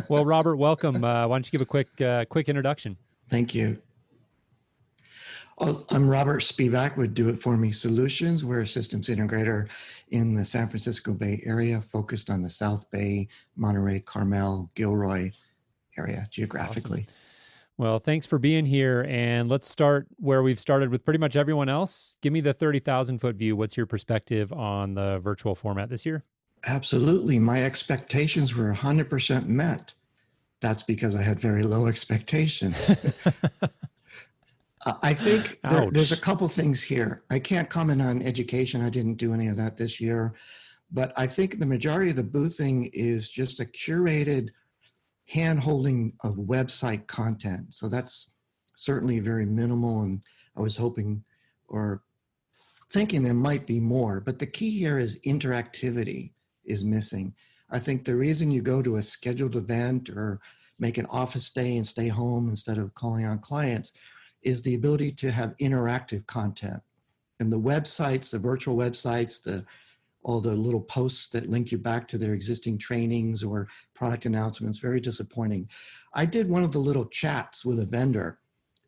Well, Robert, welcome. Why don't you give a quick introduction? Thank you. I'm Robert Spivack with DoItForMe.solutions. We're a systems integrator in the San Francisco Bay Area, focused on the South Bay, Monterey, Carmel, Gilroy area geographically. Awesome. Well, thanks for being here. And let's start where we've started with pretty much everyone else. Give me the 30,000-foot view. What's your perspective on the virtual format this year? Absolutely. My expectations were 100% met. That's because I had very low expectations. I think there's a couple things here. I can't comment on education. I didn't do any of that this year. But I think the majority of the boothing is just a curated hand-holding of website content. So that's certainly very minimal. And I was hoping or thinking there might be more. But the key here is interactivity is missing. I think the reason you go to a scheduled event or make an office stay and stay home instead of calling on clients, is the ability to have interactive content. And the websites, the virtual websites, all the little posts that link you back to their existing trainings or product announcements, very disappointing. I did one of the little chats with a vendor.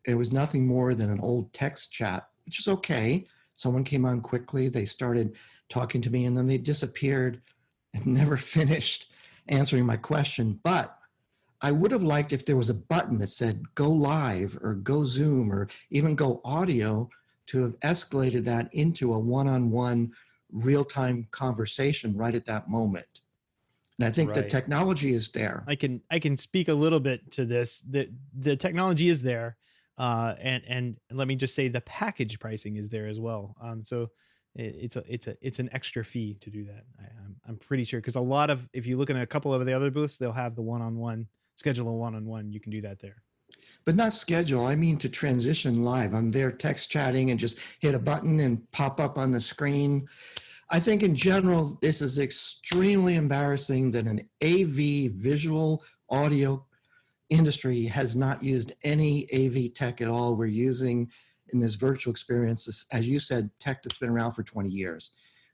It was nothing more than an old text chat, which is okay. Someone came on quickly, they started talking to me, and then they disappeared and never finished answering my question. But I would have liked if there was a button that said go live or go Zoom or even go audio to have escalated that into a one-on-one real-time conversation right at that moment. And I think the technology is there. I can speak a little bit to this. The technology is there, and let me just say the package pricing is there as well. So it's an extra fee to do that. I'm pretty sure, because if you look at a couple of the other booths, they'll have the one-on-one, schedule a one-on-one. You can do that there. But not schedule. I mean to transition live. I'm there text chatting and just hit a button and pop up on the screen. I think in general, this is extremely embarrassing that an AV visual audio industry has not used any AV tech at all. We're using in this virtual experience, this, as you said, tech that's been around for 20 years.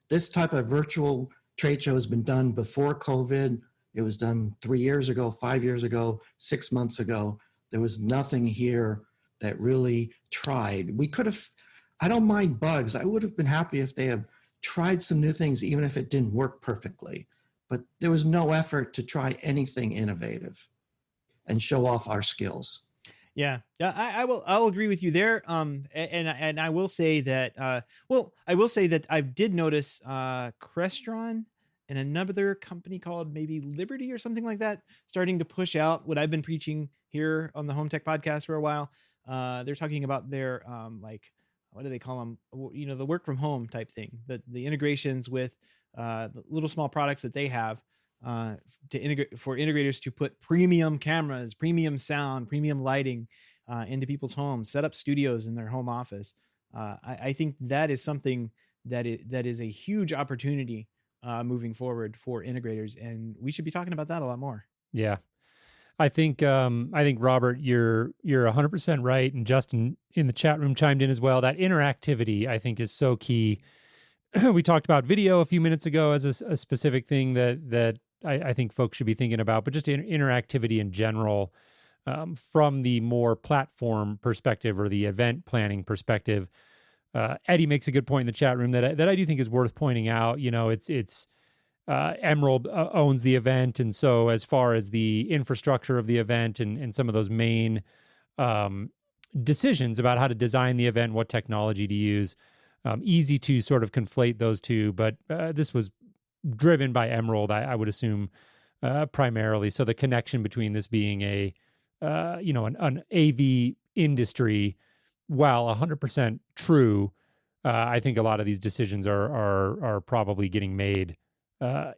This type of virtual trade show has been done before COVID. It was done 3 years ago, 5 years ago, 6 months ago. There was nothing here that really tried. We could have, I don't mind bugs. I would have been happy if they have tried some new things, even if it didn't work perfectly. But there was no effort to try anything innovative and show off our skills. Yeah, I'll agree with you there. And I will say that, I did notice Crestron and another company called maybe Liberty or something like that starting to push out what I've been preaching here on the Home Tech podcast for a while. They're talking about their what do they call them? The work from home type thing, the integrations with the little small products that they have to integrate for integrators to put premium cameras, premium sound, premium lighting into people's homes, set up studios in their home office. I think that is something that is a huge opportunity moving forward for integrators, and we should be talking about that a lot more. Yeah. I think Robert, you're 100% right, and Justin in the chat room chimed in as well. That interactivity, I think, is so key. We talked about video a few minutes ago as a specific thing that I think folks should be thinking about, but just interactivity in general, from the more platform perspective or the event planning perspective. Eddie makes a good point in the chat room that I do think is worth pointing out. It's Emerald owns the event, and so as far as the infrastructure of the event and some of those main decisions about how to design the event, what technology to use, easy to sort of conflate those two. But this was driven by Emerald, I would assume, primarily. So the connection between this being an AV industry, while 100% true, I think a lot of these decisions are probably getting made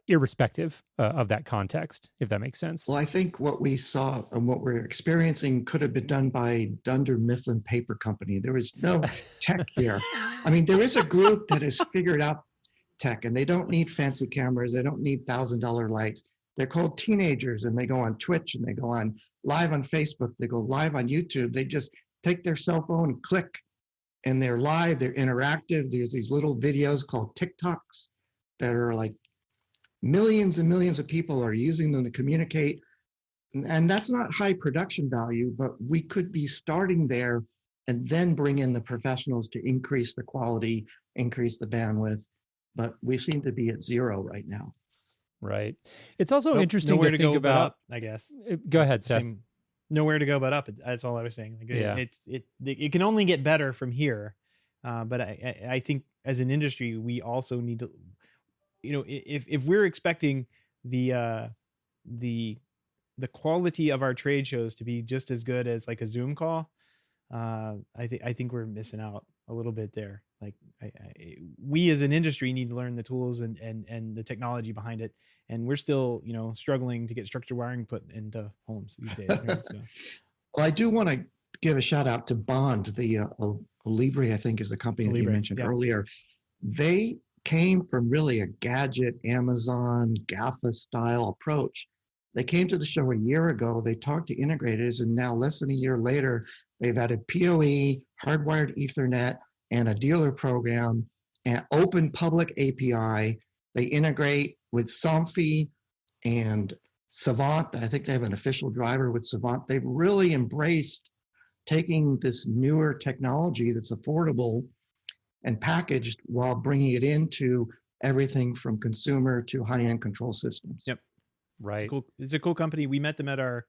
irrespective of that context, if that makes sense. Well, I think what we saw and what we're experiencing could have been done by Dunder Mifflin Paper Company. There is no tech here. I mean, there is a group that has figured out tech, and they don't need fancy cameras. They don't need $1,000 lights. They're called teenagers, and they go on Twitch, and they go on live on Facebook. They go live on YouTube. They just take their cell phone and click, and they're live. They're interactive. There's these little videos called TikToks that are like millions and millions of people are using them to communicate. And that's not high production value, but we could be starting there and then bring in the professionals to increase the quality, increase the bandwidth. But we seem to be at zero right now. Right. It's also interesting to think about. Up, I guess. Go ahead, Seth. Nowhere to go but up. That's all I was saying. It can only get better from here. But I think as an industry, we also need to, if we're expecting the quality of our trade shows to be just as good as like a Zoom call, I think we're missing out a little bit there. Like we as an industry need to learn the tools and the technology behind it, and we're still struggling to get structured wiring put into homes these days. Right? So. Well, I do want to give a shout out to Bond, the Libre, I think is the company that you mentioned earlier. They came from really a gadget, Amazon, GAFA style approach. They came to the show a year ago. They talked to integrators, and now less than a year later, they've added PoE, hardwired Ethernet, and a dealer program, and open public API. They integrate with Somfy and Savant. I think they have an official driver with Savant. They've really embraced taking this newer technology that's affordable and packaged while bringing it into everything from consumer to high-end control systems. Yep. Right. It's a cool company. We met them at our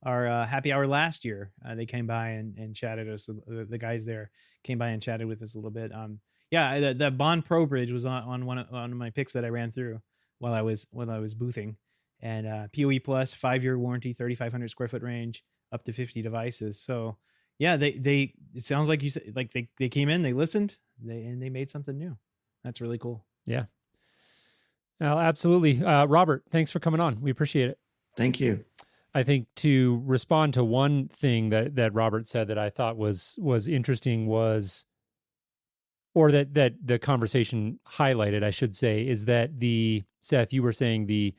happy hour last year. They came by and chatted us. The guys there came by and chatted with us a little bit. Yeah, the Bond Pro Bridge was on one of my picks that I ran through while I was boothing, and PoE Plus 5-year warranty, 3,500 square foot range, up to 50 devices. So yeah, they it sounds like you said, like they came in, they listened, they made something new. That's really cool. Yeah. Well, absolutely. Robert, thanks for coming on. We appreciate it. Thank you. I think to respond to one thing that Robert said that I thought was interesting was, or that the conversation highlighted, I should say, is that Seth, you were saying the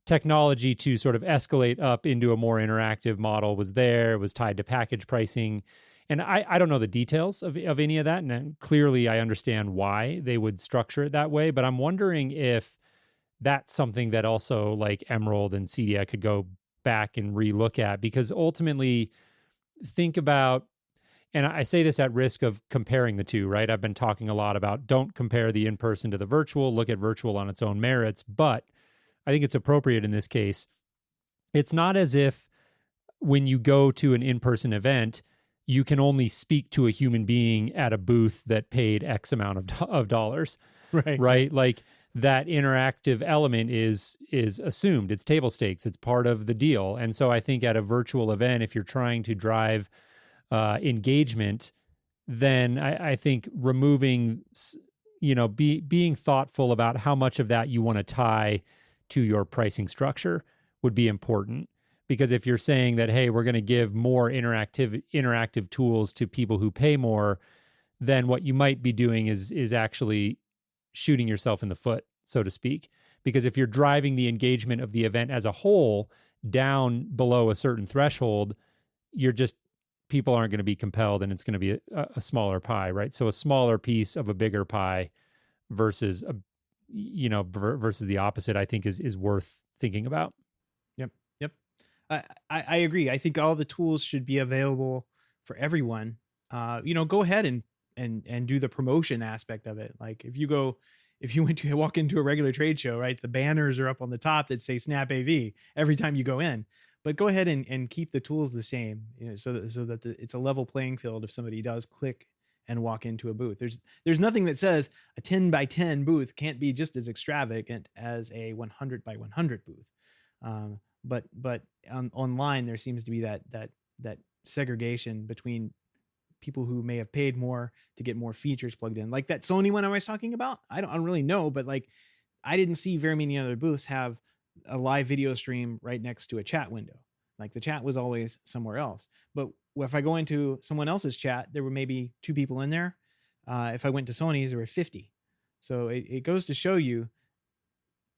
technology to sort of escalate up into a more interactive model was there. It was tied to package pricing. And I don't know the details of any of that. And clearly I understand why they would structure it that way. But I'm wondering if that's something that also like Emerald and CEDIA could go back and relook at, because ultimately think about, and I say this at risk of comparing the two, right? I've been talking a lot about don't compare the in-person to the virtual, look at virtual on its own merits, but I think it's appropriate in this case. It's not as if when you go to an in-person event, you can only speak to a human being at a booth that paid X amount of dollars, right? Like that interactive element is assumed. It's table stakes. It's part of the deal. And so I think at a virtual event, if you're trying to drive engagement, then I think removing, being thoughtful about how much of that you want to tie to your pricing structure would be important. Because if you're saying that, hey, we're going to give more interactive tools to people who pay more, then what you might be doing is actually shooting yourself in the foot, so to speak. Because if you're driving the engagement of the event as a whole down below a certain threshold, people aren't going to be compelled, and it's going to be a smaller pie, right? So a smaller piece of a bigger pie versus versus the opposite, I think is worth thinking about. Yep. I agree. I think all the tools should be available for everyone. Go ahead and do the promotion aspect of it. Like if you walk into a regular trade show, right? The banners are up on the top that say Snap AV every time you go in. But go ahead and keep the tools the same, so that it's a level playing field if somebody does click and walk into a booth. There's nothing that says a 10 by 10 booth can't be just as extravagant as a 100 by 100 booth. But online there seems to be that segregation between people who may have paid more to get more features plugged in, like that Sony one I was talking about. I don't really know, but like I didn't see very many other booths have a live video stream right next to a chat window. Like the chat was always somewhere else. But if I go into someone else's chat, there were maybe 2 people in there. If I went to Sony's, there were 50. So it goes to show you,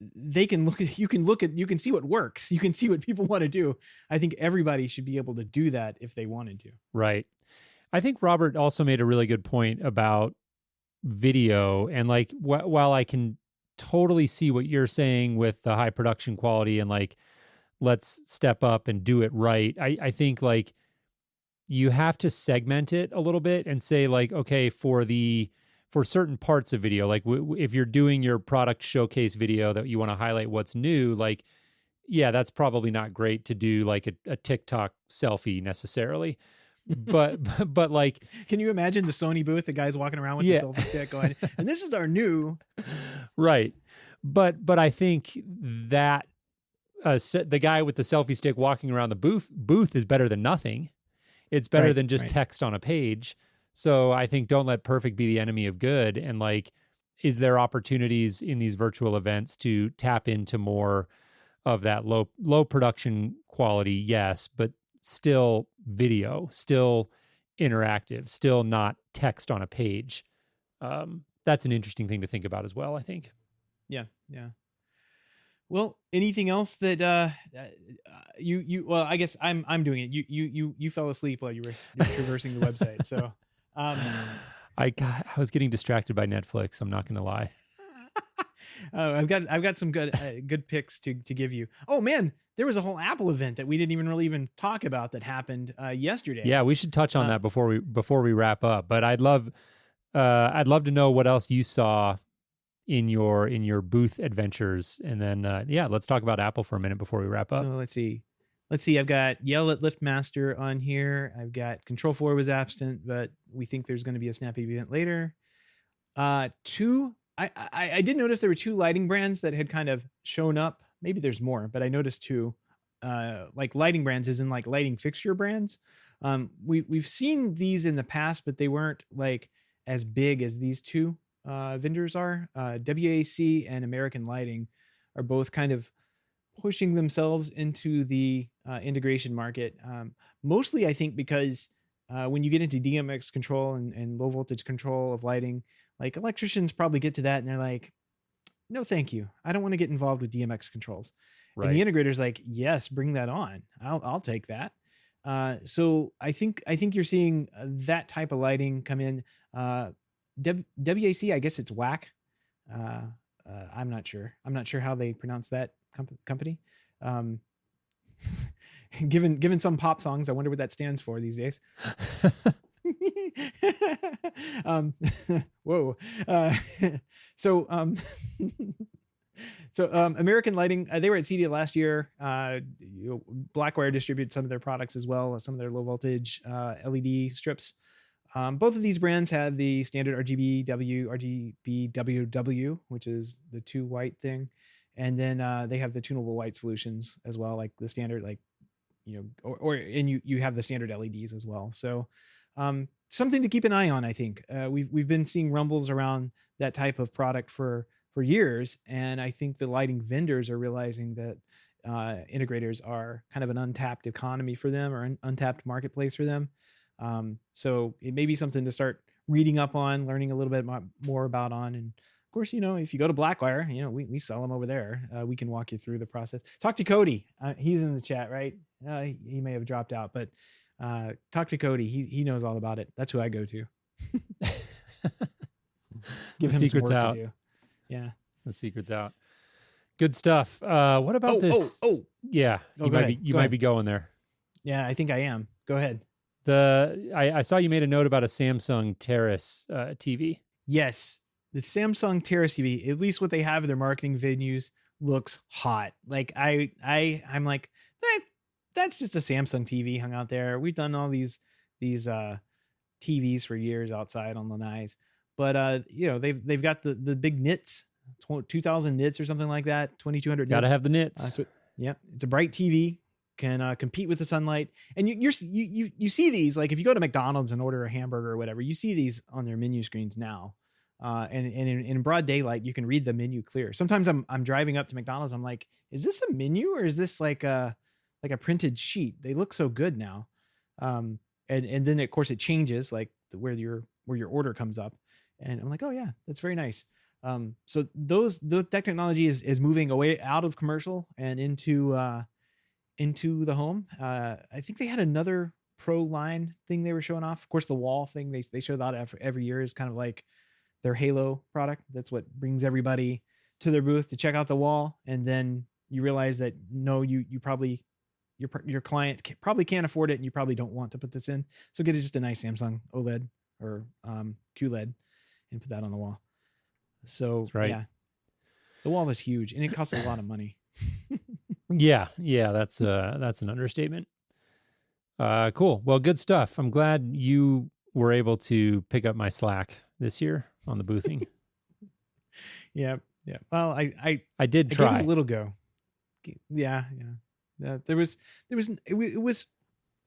you can see what works. You can see what people want to do. I think everybody should be able to do that if they wanted to. Right. I think Robert also made a really good point about video, and like while I can totally see what you're saying with the high production quality and like let's step up and do it right, I think like you have to segment it a little bit and say like, okay, for certain parts of video, like if you're doing your product showcase video that you want to highlight what's new, like yeah, that's probably not great to do like a TikTok selfie necessarily. But like, can you imagine the Sony booth, the guys walking around with the selfie stick going, and this is our new, right? But I think that the guy with the selfie stick walking around the booth is better than nothing. It's better than just text on a page. So I think don't let perfect be the enemy of good. And like, is there opportunities in these virtual events to tap into more of that low production quality? Yes, but still video, still interactive, still not text on a page. That's an interesting thing to think about as well, I think. Yeah. Well, anything else that you well, I guess I'm doing it. You fell asleep while you were traversing the website. So I was getting distracted by Netflix. I'm not going to lie. I've got some good picks to give you. Oh man, there was a whole Apple event that we didn't even talk about that happened yesterday. Yeah, we should touch on that before we wrap up. But I'd love to know what else you saw in your booth adventures, and then let's talk about Apple for a minute before we wrap up. So let's see. I've got Yell at LiftMaster on here. I've got Control 4 was absent, but we think there's going to be a Snappy event later. Two. I did notice there were two lighting brands that had kind of shown up. Maybe there's more, but I noticed two. Like lighting brands, as in like lighting fixture brands. We've seen these in the past, but they weren't like as big as these two vendors are. WAC and American Lighting are both kind of pushing themselves into the integration market. Mostly, I think, because when you get into DMX control and low voltage control of lighting, like electricians probably get to that and they're like, no, thank you. I don't want to get involved with DMX controls. Right. And the integrator's like, yes, bring that on. I'll take that. So I think you're seeing that type of lighting come in. WAC, I guess it's WAC. I'm not sure. I'm not sure how they pronounce that company. Given some pop songs, I wonder what that stands for these days. Whoa. So American Lighting, they were at CEDIA last year. Blackwire distributed some of their products as well, some of their low voltage LED strips. Both of these brands have the standard RGBW, which is the 2 white thing. And then they have the tunable white solutions as well, like the standard, like, and you have the standard LEDs as well. So something to keep an eye on, I think. We've been seeing rumbles around that type of product for years. And I think the lighting vendors are realizing that integrators are kind of an untapped economy for them, or an untapped marketplace for them. So it may be something to start reading up on, learning a little bit more about on. And of course, if you go to Blackwire, we sell them over there. We can walk you through the process. Talk to Cody. He's in the chat, right? He may have dropped out, but talk to Cody. He knows all about it. That's who I go to. Give him secret's some work out. to do. Yeah. The secret's out. Good stuff. What about this? Yeah. You might be going there. Yeah, I think I am. Go ahead. I saw you made a note about a Samsung Terrace TV. Yes. The Samsung Terrace TV, at least what they have in their marketing venues, looks hot. Like I'm like, that's just a Samsung TV hung out there. We've done all these TVs for years outside on lanais, but they've got the big nits, 2,000 nits or something like that, 2,200 nits. Gotta have the nits. It's a bright TV, can compete with the sunlight, and you see these, like if you go to McDonald's and order a hamburger or whatever, you see these on their menu screens now. And in broad daylight, you can read the menu clear. Sometimes I'm driving up to McDonald's. I'm like, is this a menu or is this like a printed sheet? They look so good now. And then of course it changes, like where your order comes up. And I'm like, oh yeah, that's very nice. So that technology is moving away out of commercial and into the home. I think they had another Pro line thing they were showing off. Of course, the wall thing they show that every year is kind of like their Halo product. That's what brings everybody to their booth to check out the wall. And then you realize that no, you probably, your client probably can't afford it, and you probably don't want to put this in. So get just a nice Samsung OLED or QLED and put that on the wall. So that's right. Yeah, the wall is huge and it costs a lot of money. Yeah, that's an understatement. Cool. Well, good stuff. I'm glad you were able to pick up my slack this year on the boothing. Yeah. Well, I did try. I gave it a little go. Yeah. It was.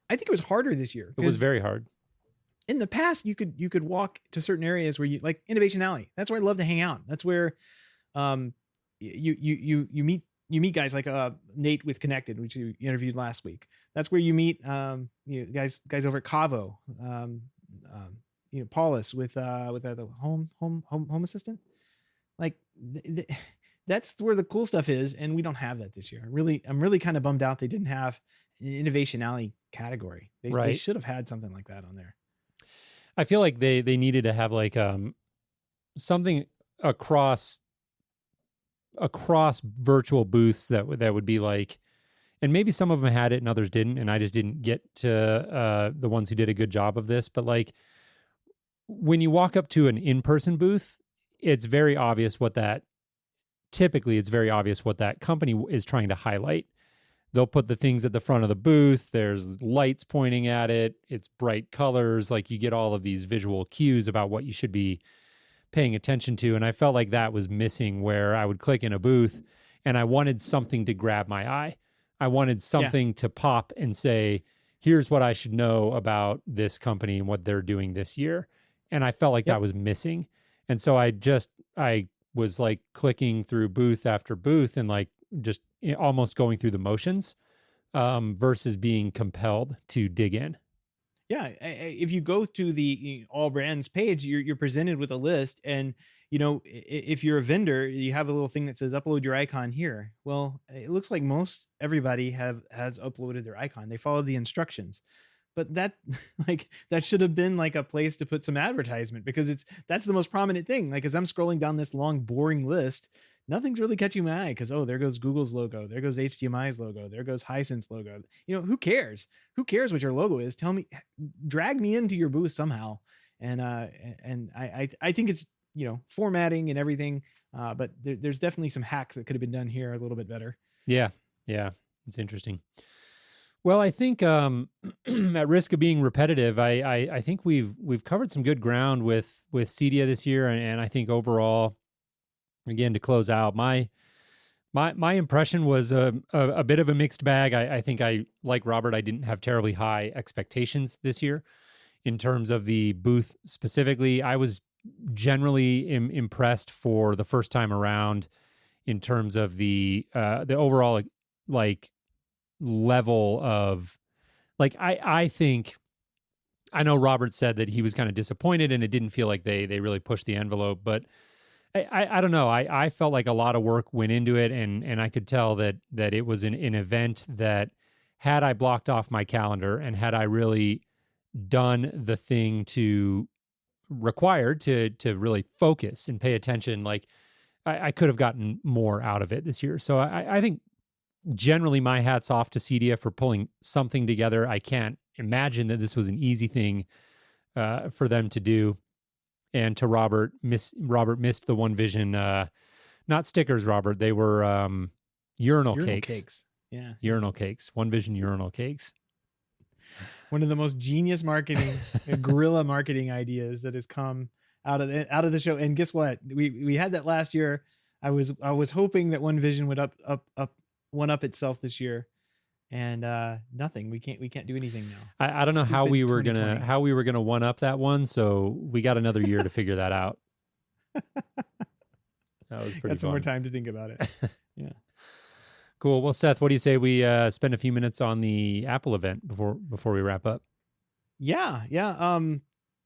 I think it was harder this year. It was very hard. In the past, you could walk to certain areas where you, like Innovation Alley. That's where I love to hang out. That's where, you meet guys like Nate with Connected, which you interviewed last week. That's where you meet guys over at Cavo. Paulus with the home assistant. Like that's where the cool stuff is, and we don't have that this year. I'm really kind of bummed out they didn't have an Innovation Alley category. They Right. should have had something like that on there. I feel like they needed to have like something across virtual booths that would be like, and maybe some of them had it and others didn't, and I just didn't get to the ones who did a good job of this. But like when you walk up to an in-person booth, it's very obvious what that company is trying to highlight. They'll put the things at the front of the booth. There's lights pointing at it. It's bright colors. Like you get all of these visual cues about what you should be paying attention to. And I felt like that was missing, where I would click in a booth and I wanted something to grab my eye. I wanted something to pop and say, here's what I should know about this company and what they're doing this year. And I felt like that was missing. And so I was like clicking through booth after booth and like just almost going through the motions versus being compelled to dig in. Yeah, if you go to the all brands page, you're presented with a list, and if you're a vendor, you have a little thing that says upload your icon here. Well, it looks like most everybody has uploaded their icon. They followed the instructions, but that should have been like a place to put some advertisement, because that's the most prominent thing. Like as I'm scrolling down this long, boring list, nothing's really catching my eye, because there goes Google's logo, there goes HDMI's logo, there goes Hisense logo. Who cares? Who cares what your logo is? Tell me, drag me into your booth somehow. And I think it's formatting and everything, but there's definitely some hacks that could have been done here a little bit better. Yeah, it's interesting. Well, I think at risk of being repetitive, I think we've covered some good ground with CEDIA this year, and I think overall, again, to close out, my impression was a bit of a mixed bag. I think like Robert, I didn't have terribly high expectations this year in terms of the booth specifically. I was generally impressed for the first time around in terms of the overall like level of like I think, I know Robert said that he was kind of disappointed and it didn't feel like they really pushed the envelope, but I don't know. I felt like a lot of work went into it, and I could tell that it was an event that, had I blocked off my calendar and had I really done the thing required to really focus and pay attention, like I could have gotten more out of it this year. So I think generally my hat's off to CEDIA for pulling something together. I can't imagine that this was an easy thing for them to do. And to Robert missed the One Vision, not stickers, Robert. They were urinal cakes. Yeah. Urinal cakes. One Vision urinal cakes. One of the most genius marketing, guerrilla marketing ideas that has come out of the show. And guess what? We had that last year. I was hoping that One Vision would one up itself this year, and nothing. We can't do anything now. I don't know how we were gonna one up that one. So we got another year to figure that out. That was pretty. Got some more time to think about it. Yeah. Cool. Well, Seth, what do you say we spend a few minutes on the Apple event before we wrap up? Yeah.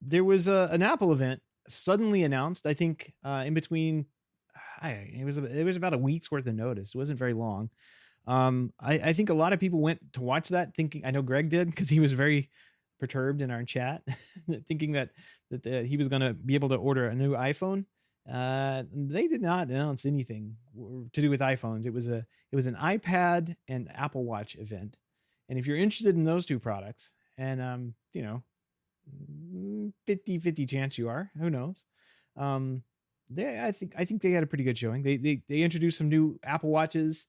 There was an Apple event suddenly announced. I think in between, it was about a week's worth of notice. It wasn't very long. I think a lot of people went to watch that thinking, I know Greg did, because he was very perturbed in our chat, thinking that he was going to be able to order a new iPhone. They did not announce anything to do with iPhones. It was an iPad and Apple Watch event. And if you're interested in those two products, and 50-50 chance you are, who knows? I think they had a pretty good showing. They introduced some new Apple Watches.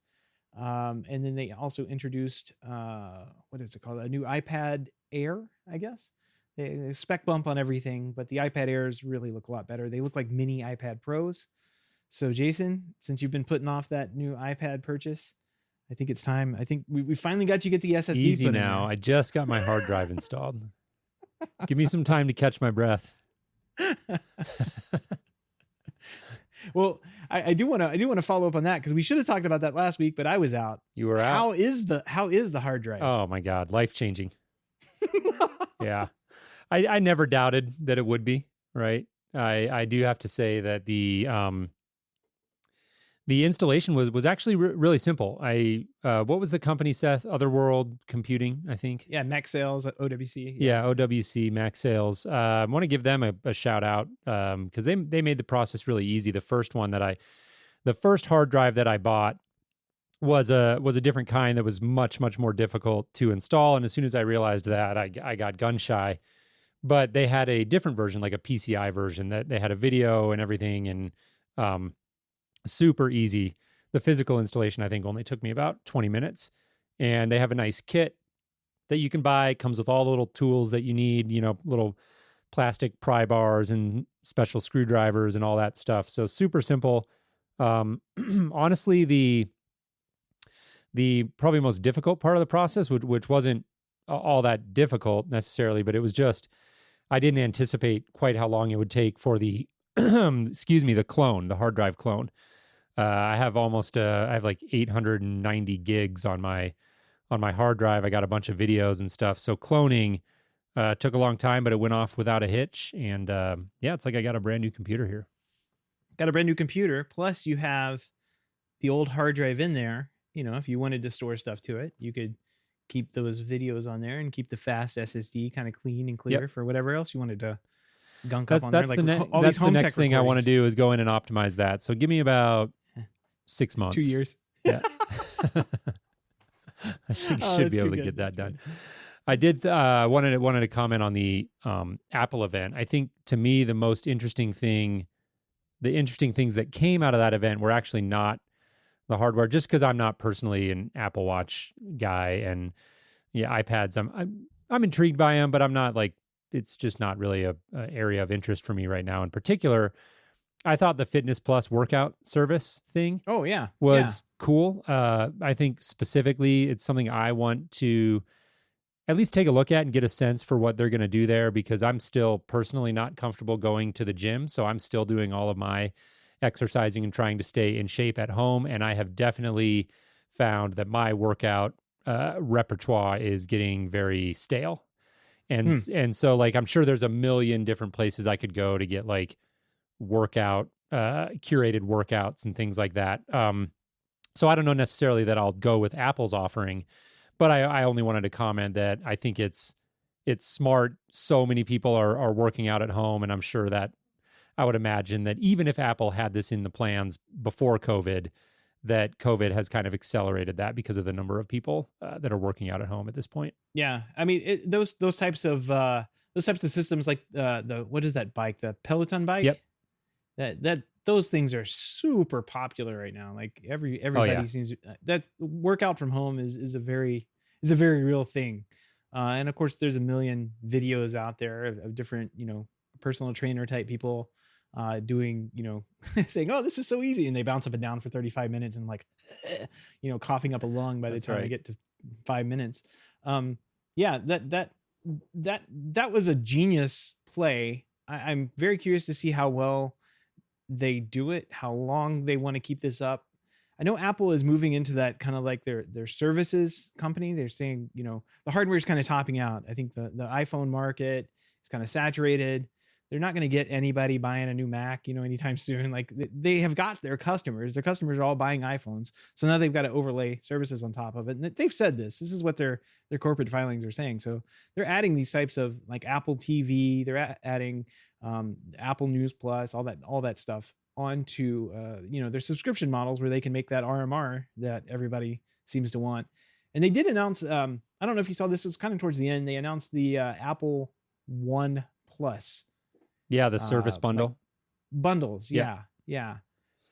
And then they also introduced what is it called? A new iPad Air, I guess. They spec bump on everything, but the iPad Airs really look a lot better. They look like mini iPad Pros. So Jason, since you've been putting off that new iPad purchase, I think it's time. I think we finally got you get the SSD. Easy put now. in there. I just got my hard drive installed. Give me some time to catch my breath. Well, I do want to follow up on that, because we should have talked about that last week, but I was out. You were out. How is the hard drive? Oh my God, life-changing. Yeah. I never doubted that it would be, right? I do have to say that the The installation was actually really simple. What was the company, Seth? Otherworld Computing, I think. Yeah, Max Sales at OWC. Yeah, OWC, Max Sales. I want to give them a shout out because they made the process really easy. The first hard drive that I bought was a different kind that was much more difficult to install. And as soon as I realized that, I got gun shy. But they had a different version, like a PCI version, that they had a video and everything, and super easy. The physical installation, I think, only took me about 20 minutes. And they have a nice kit that you can buy. It comes with all the little tools that you need, little plastic pry bars and special screwdrivers and all that stuff. So super simple. Honestly, the probably most difficult part of the process, which wasn't all that difficult necessarily, but it was just, I didn't anticipate quite how long it would take for the, the clone, the hard drive clone. I have like 890 gigs on my hard drive. I got a bunch of videos and stuff. So cloning took a long time, but it went off without a hitch. And it's like I got a brand new computer here. Got a brand new computer. Plus you have the old hard drive in there. If you wanted to store stuff to it, you could keep those videos on there and keep the fast SSD kind of clean and clear for whatever else you wanted to gunk up on there. That's the next thing I want to do is go in and optimize that. So give me about 6 months. 2 years. Yeah. I think I should be able to get that done. I did wanted to comment on the Apple event. I think to me the interesting things that came out of that event were actually not the hardware, just because I'm not personally an Apple Watch guy, and iPads I'm intrigued by them, but I'm not like, it's just not really a area of interest for me right now. In particular, I thought the Fitness Plus workout service thing was cool. I think specifically it's something I want to at least take a look at and get a sense for what they're going to do there, because I'm still personally not comfortable going to the gym. So I'm still doing all of my exercising and trying to stay in shape at home. And I have definitely found that my workout repertoire is getting very stale. And so like, I'm sure there's a million different places I could go to get like curated workouts and things like that. So I don't know necessarily that I'll go with Apple's offering, but I only wanted to comment that I think it's smart. So many people are working out at home, and I'm sure that I would imagine that even if Apple had this in the plans before COVID, that COVID has kind of accelerated that because of the number of people that are working out at home at this point. Yeah, I mean those types of systems, like what is that bike? The Peloton bike. Yep. That those things are super popular right now. Like everybody seems that workout from home is a very real thing. And of course, there's a million videos out there of different personal trainer type people doing, saying, "Oh, this is so easy," and they bounce up and down for 35 minutes and like, coughing up a lung by the time I get to 5 minutes. That was a genius play. I'm very curious to see how well they do it, how long they want to keep this up. I know Apple is moving into that kind of like their services company. They're saying, the hardware is kind of topping out. I think the iPhone market is kind of saturated. They're not going to get anybody buying a new Mac, anytime soon. Like they have got their customers. Their customers are all buying iPhones. So now they've got to overlay services on top of it. And they've said this. This is what their corporate filings are saying. So they're adding these types of like Apple TV. They're adding Apple News Plus, all that stuff onto their subscription models where they can make that RMR that everybody seems to want. And they did announce, I don't know if you saw this, it was kind of towards the end. They announced the Apple One Plus. Yeah, the service bundle. Like bundles. Yeah.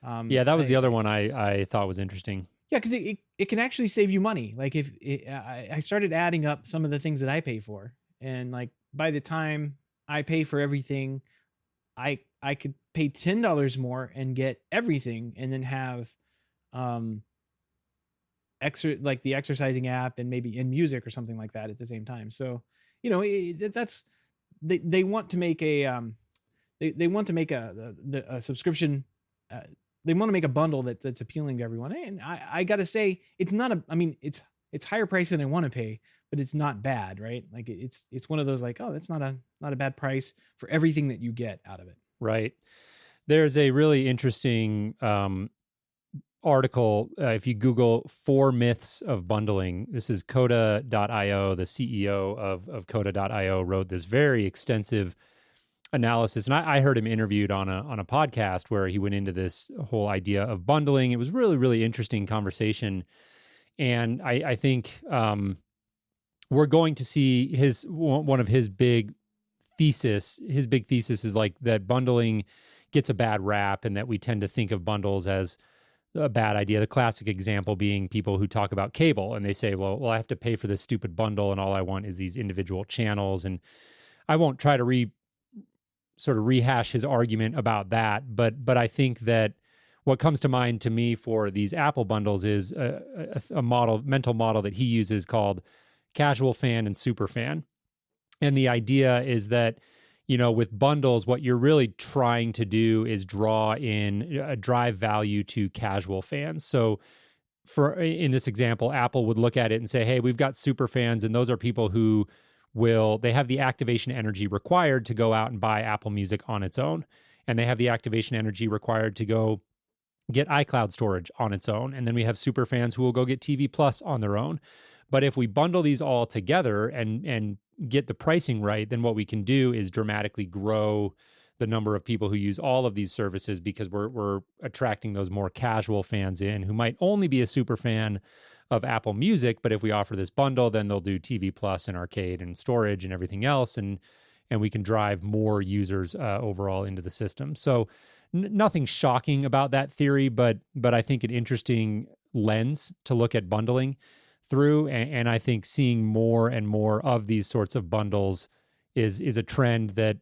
That was the other one I thought was interesting. Yeah, because it can actually save you money. Like if I started adding up some of the things that I pay for, and like by the time I pay for everything, I could pay $10 more and get everything, and then have like the exercising app and maybe in music or something like that at the same time. So that's they want to make a they want to make a subscription. They want to make a bundle that's appealing to everyone. And I got to say, it's not it's higher price than I want to pay, but it's not bad, right? Like it's one of those like, oh, that's not a bad price for everything that you get out of it. Right. There's a really interesting article, if you Google 4 myths of bundling, this is Coda.io, the CEO of Coda.io wrote this very extensive analysis. And I heard him interviewed on a podcast where he went into this whole idea of bundling. It was really, really interesting conversation. And I think we're going to see one of his big thesis. His big thesis is like that bundling gets a bad rap and that we tend to think of bundles as a bad idea. The classic example being people who talk about cable and they say, well, I have to pay for this stupid bundle and all I want is these individual channels. And I won't try to sort of rehash his argument about that, but I think that what comes to mind to me for these Apple bundles is a mental model that he uses called casual fan and super fan. And the idea is that, with bundles, what you're really trying to do is drive value to casual fans. So in this example, Apple would look at it and say, hey, we've got super fans, and those are people who they have the activation energy required to go out and buy Apple Music on its own. And they have the activation energy required to go get iCloud storage on its own. And then we have super fans who will go get TV Plus on their own. But if we bundle these all together and get the pricing right, then what we can do is dramatically grow the number of people who use all of these services, because we're attracting those more casual fans in who might only be a super fan of Apple Music. But if we offer this bundle, then they'll do TV Plus and arcade and storage and everything else. And we can drive more users overall into the system. So nothing shocking about that theory, but I think an interesting lens to look at bundling through. And I think seeing more and more of these sorts of bundles is a trend that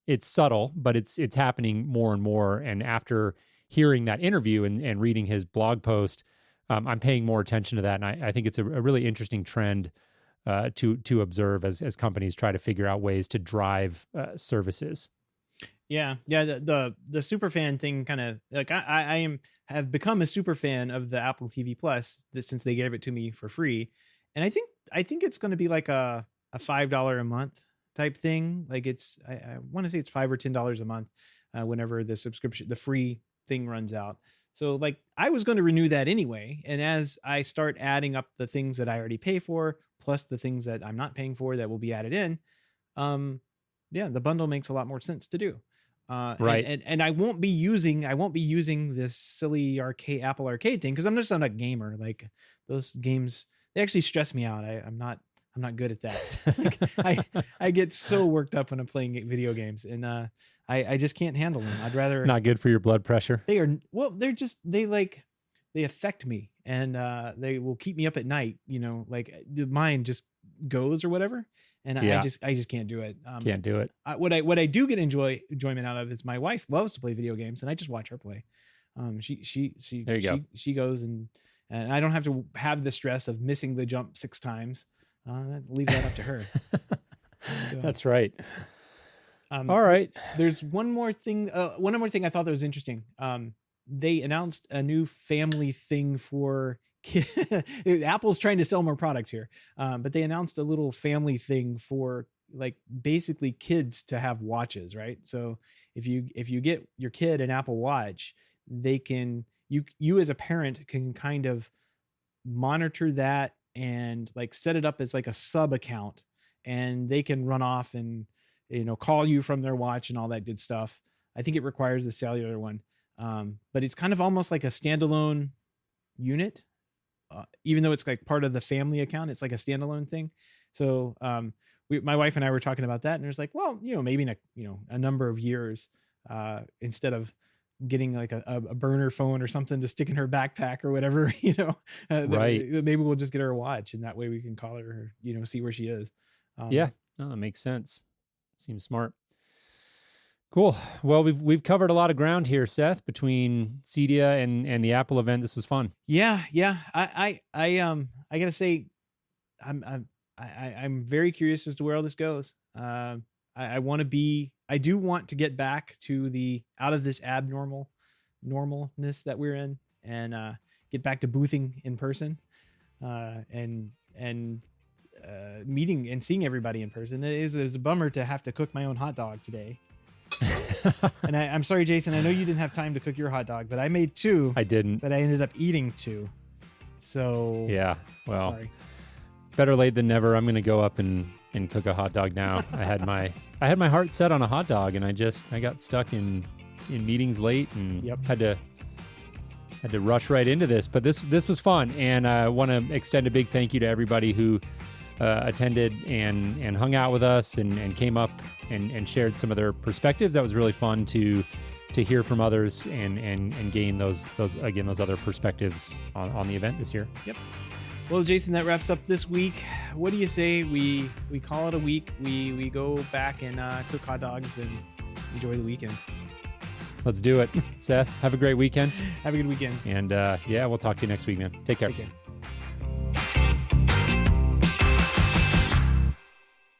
it's subtle, but it's happening more and more. And after hearing that interview and reading his blog post, I'm paying more attention to that. And I think it's a really interesting trend to observe as companies try to figure out ways to drive services. Yeah. The super fan thing kind of like have become a super fan of the Apple TV Plus since they gave it to me for free, and I think it's going to be like a $5 a month type thing. Like I want to say it's $5 or $10 a month whenever the free thing runs out. So like I was going to renew that anyway, and as I start adding up the things that I already pay for plus the things that I'm not paying for that will be added in, the bundle makes a lot more sense to do. Right. And I won't be using this silly Apple Arcade thing because I'm just not a gamer. Like those games, they actually stress me out. I'm not good at that. Like, I get so worked up when I'm playing video games, and I just can't handle them. I'd rather not good for your blood pressure. They affect me, and they will keep me up at night. Like the mind just goes or whatever. And I just can't do it. Can't do it. What I do get enjoyment out of is my wife loves to play video games, and I just watch her play. She goes and I don't have to have the stress of missing the jump 6 times. Leave that up to her. So, that's right. All right. There's one more thing. One more thing I thought that was interesting. They announced a new family thing for. Apple's trying to sell more products here, but they announced a little family thing for like basically kids to have watches, right? So if you get your kid an Apple Watch, they can you as a parent can kind of monitor that and like set it up as like a sub account, and they can run off and call you from their watch and all that good stuff. I think it requires the cellular one, but it's kind of almost like a standalone unit. Even though it's like part of the family account, it's like a standalone thing. So my wife and I were talking about that, and it was like, well, maybe in a number of years, instead of getting like a burner phone or something to stick in her backpack or whatever, right? Maybe we'll just get her a watch, and that way we can call her, see where she is. Yeah, no, that makes sense. Seems smart. Cool. Well, we've covered a lot of ground here, Seth, between CEDIA and the Apple event. This was fun. Yeah. I gotta say, I'm very curious as to where all this goes. I do want to get back to out of this normalness that we're in, and get back to boothing in person, and meeting and seeing everybody in person. It was a bummer to have to cook my own hot dog today. And I'm sorry, Jason, I know you didn't have time to cook your hot dog, but I made 2. I didn't. But I ended up eating 2. So Yeah, well, sorry. better late than never. I'm going to go up and cook a hot dog now. I had my heart set on a hot dog, and I got stuck in meetings late and had to rush right into this. But this was fun, and I want to extend a big thank you to everybody who attended and hung out with us and came up and shared some of their perspectives. That was really fun to hear from others and gain those other perspectives on the event this year. Yep. Well, Jason, that wraps up this week. What do you say we call it a week? We go back and cook hot dogs and enjoy the weekend. Let's do it. Seth, have a great weekend. Have a good weekend. And we'll talk to you next week, man. Take care. Take care.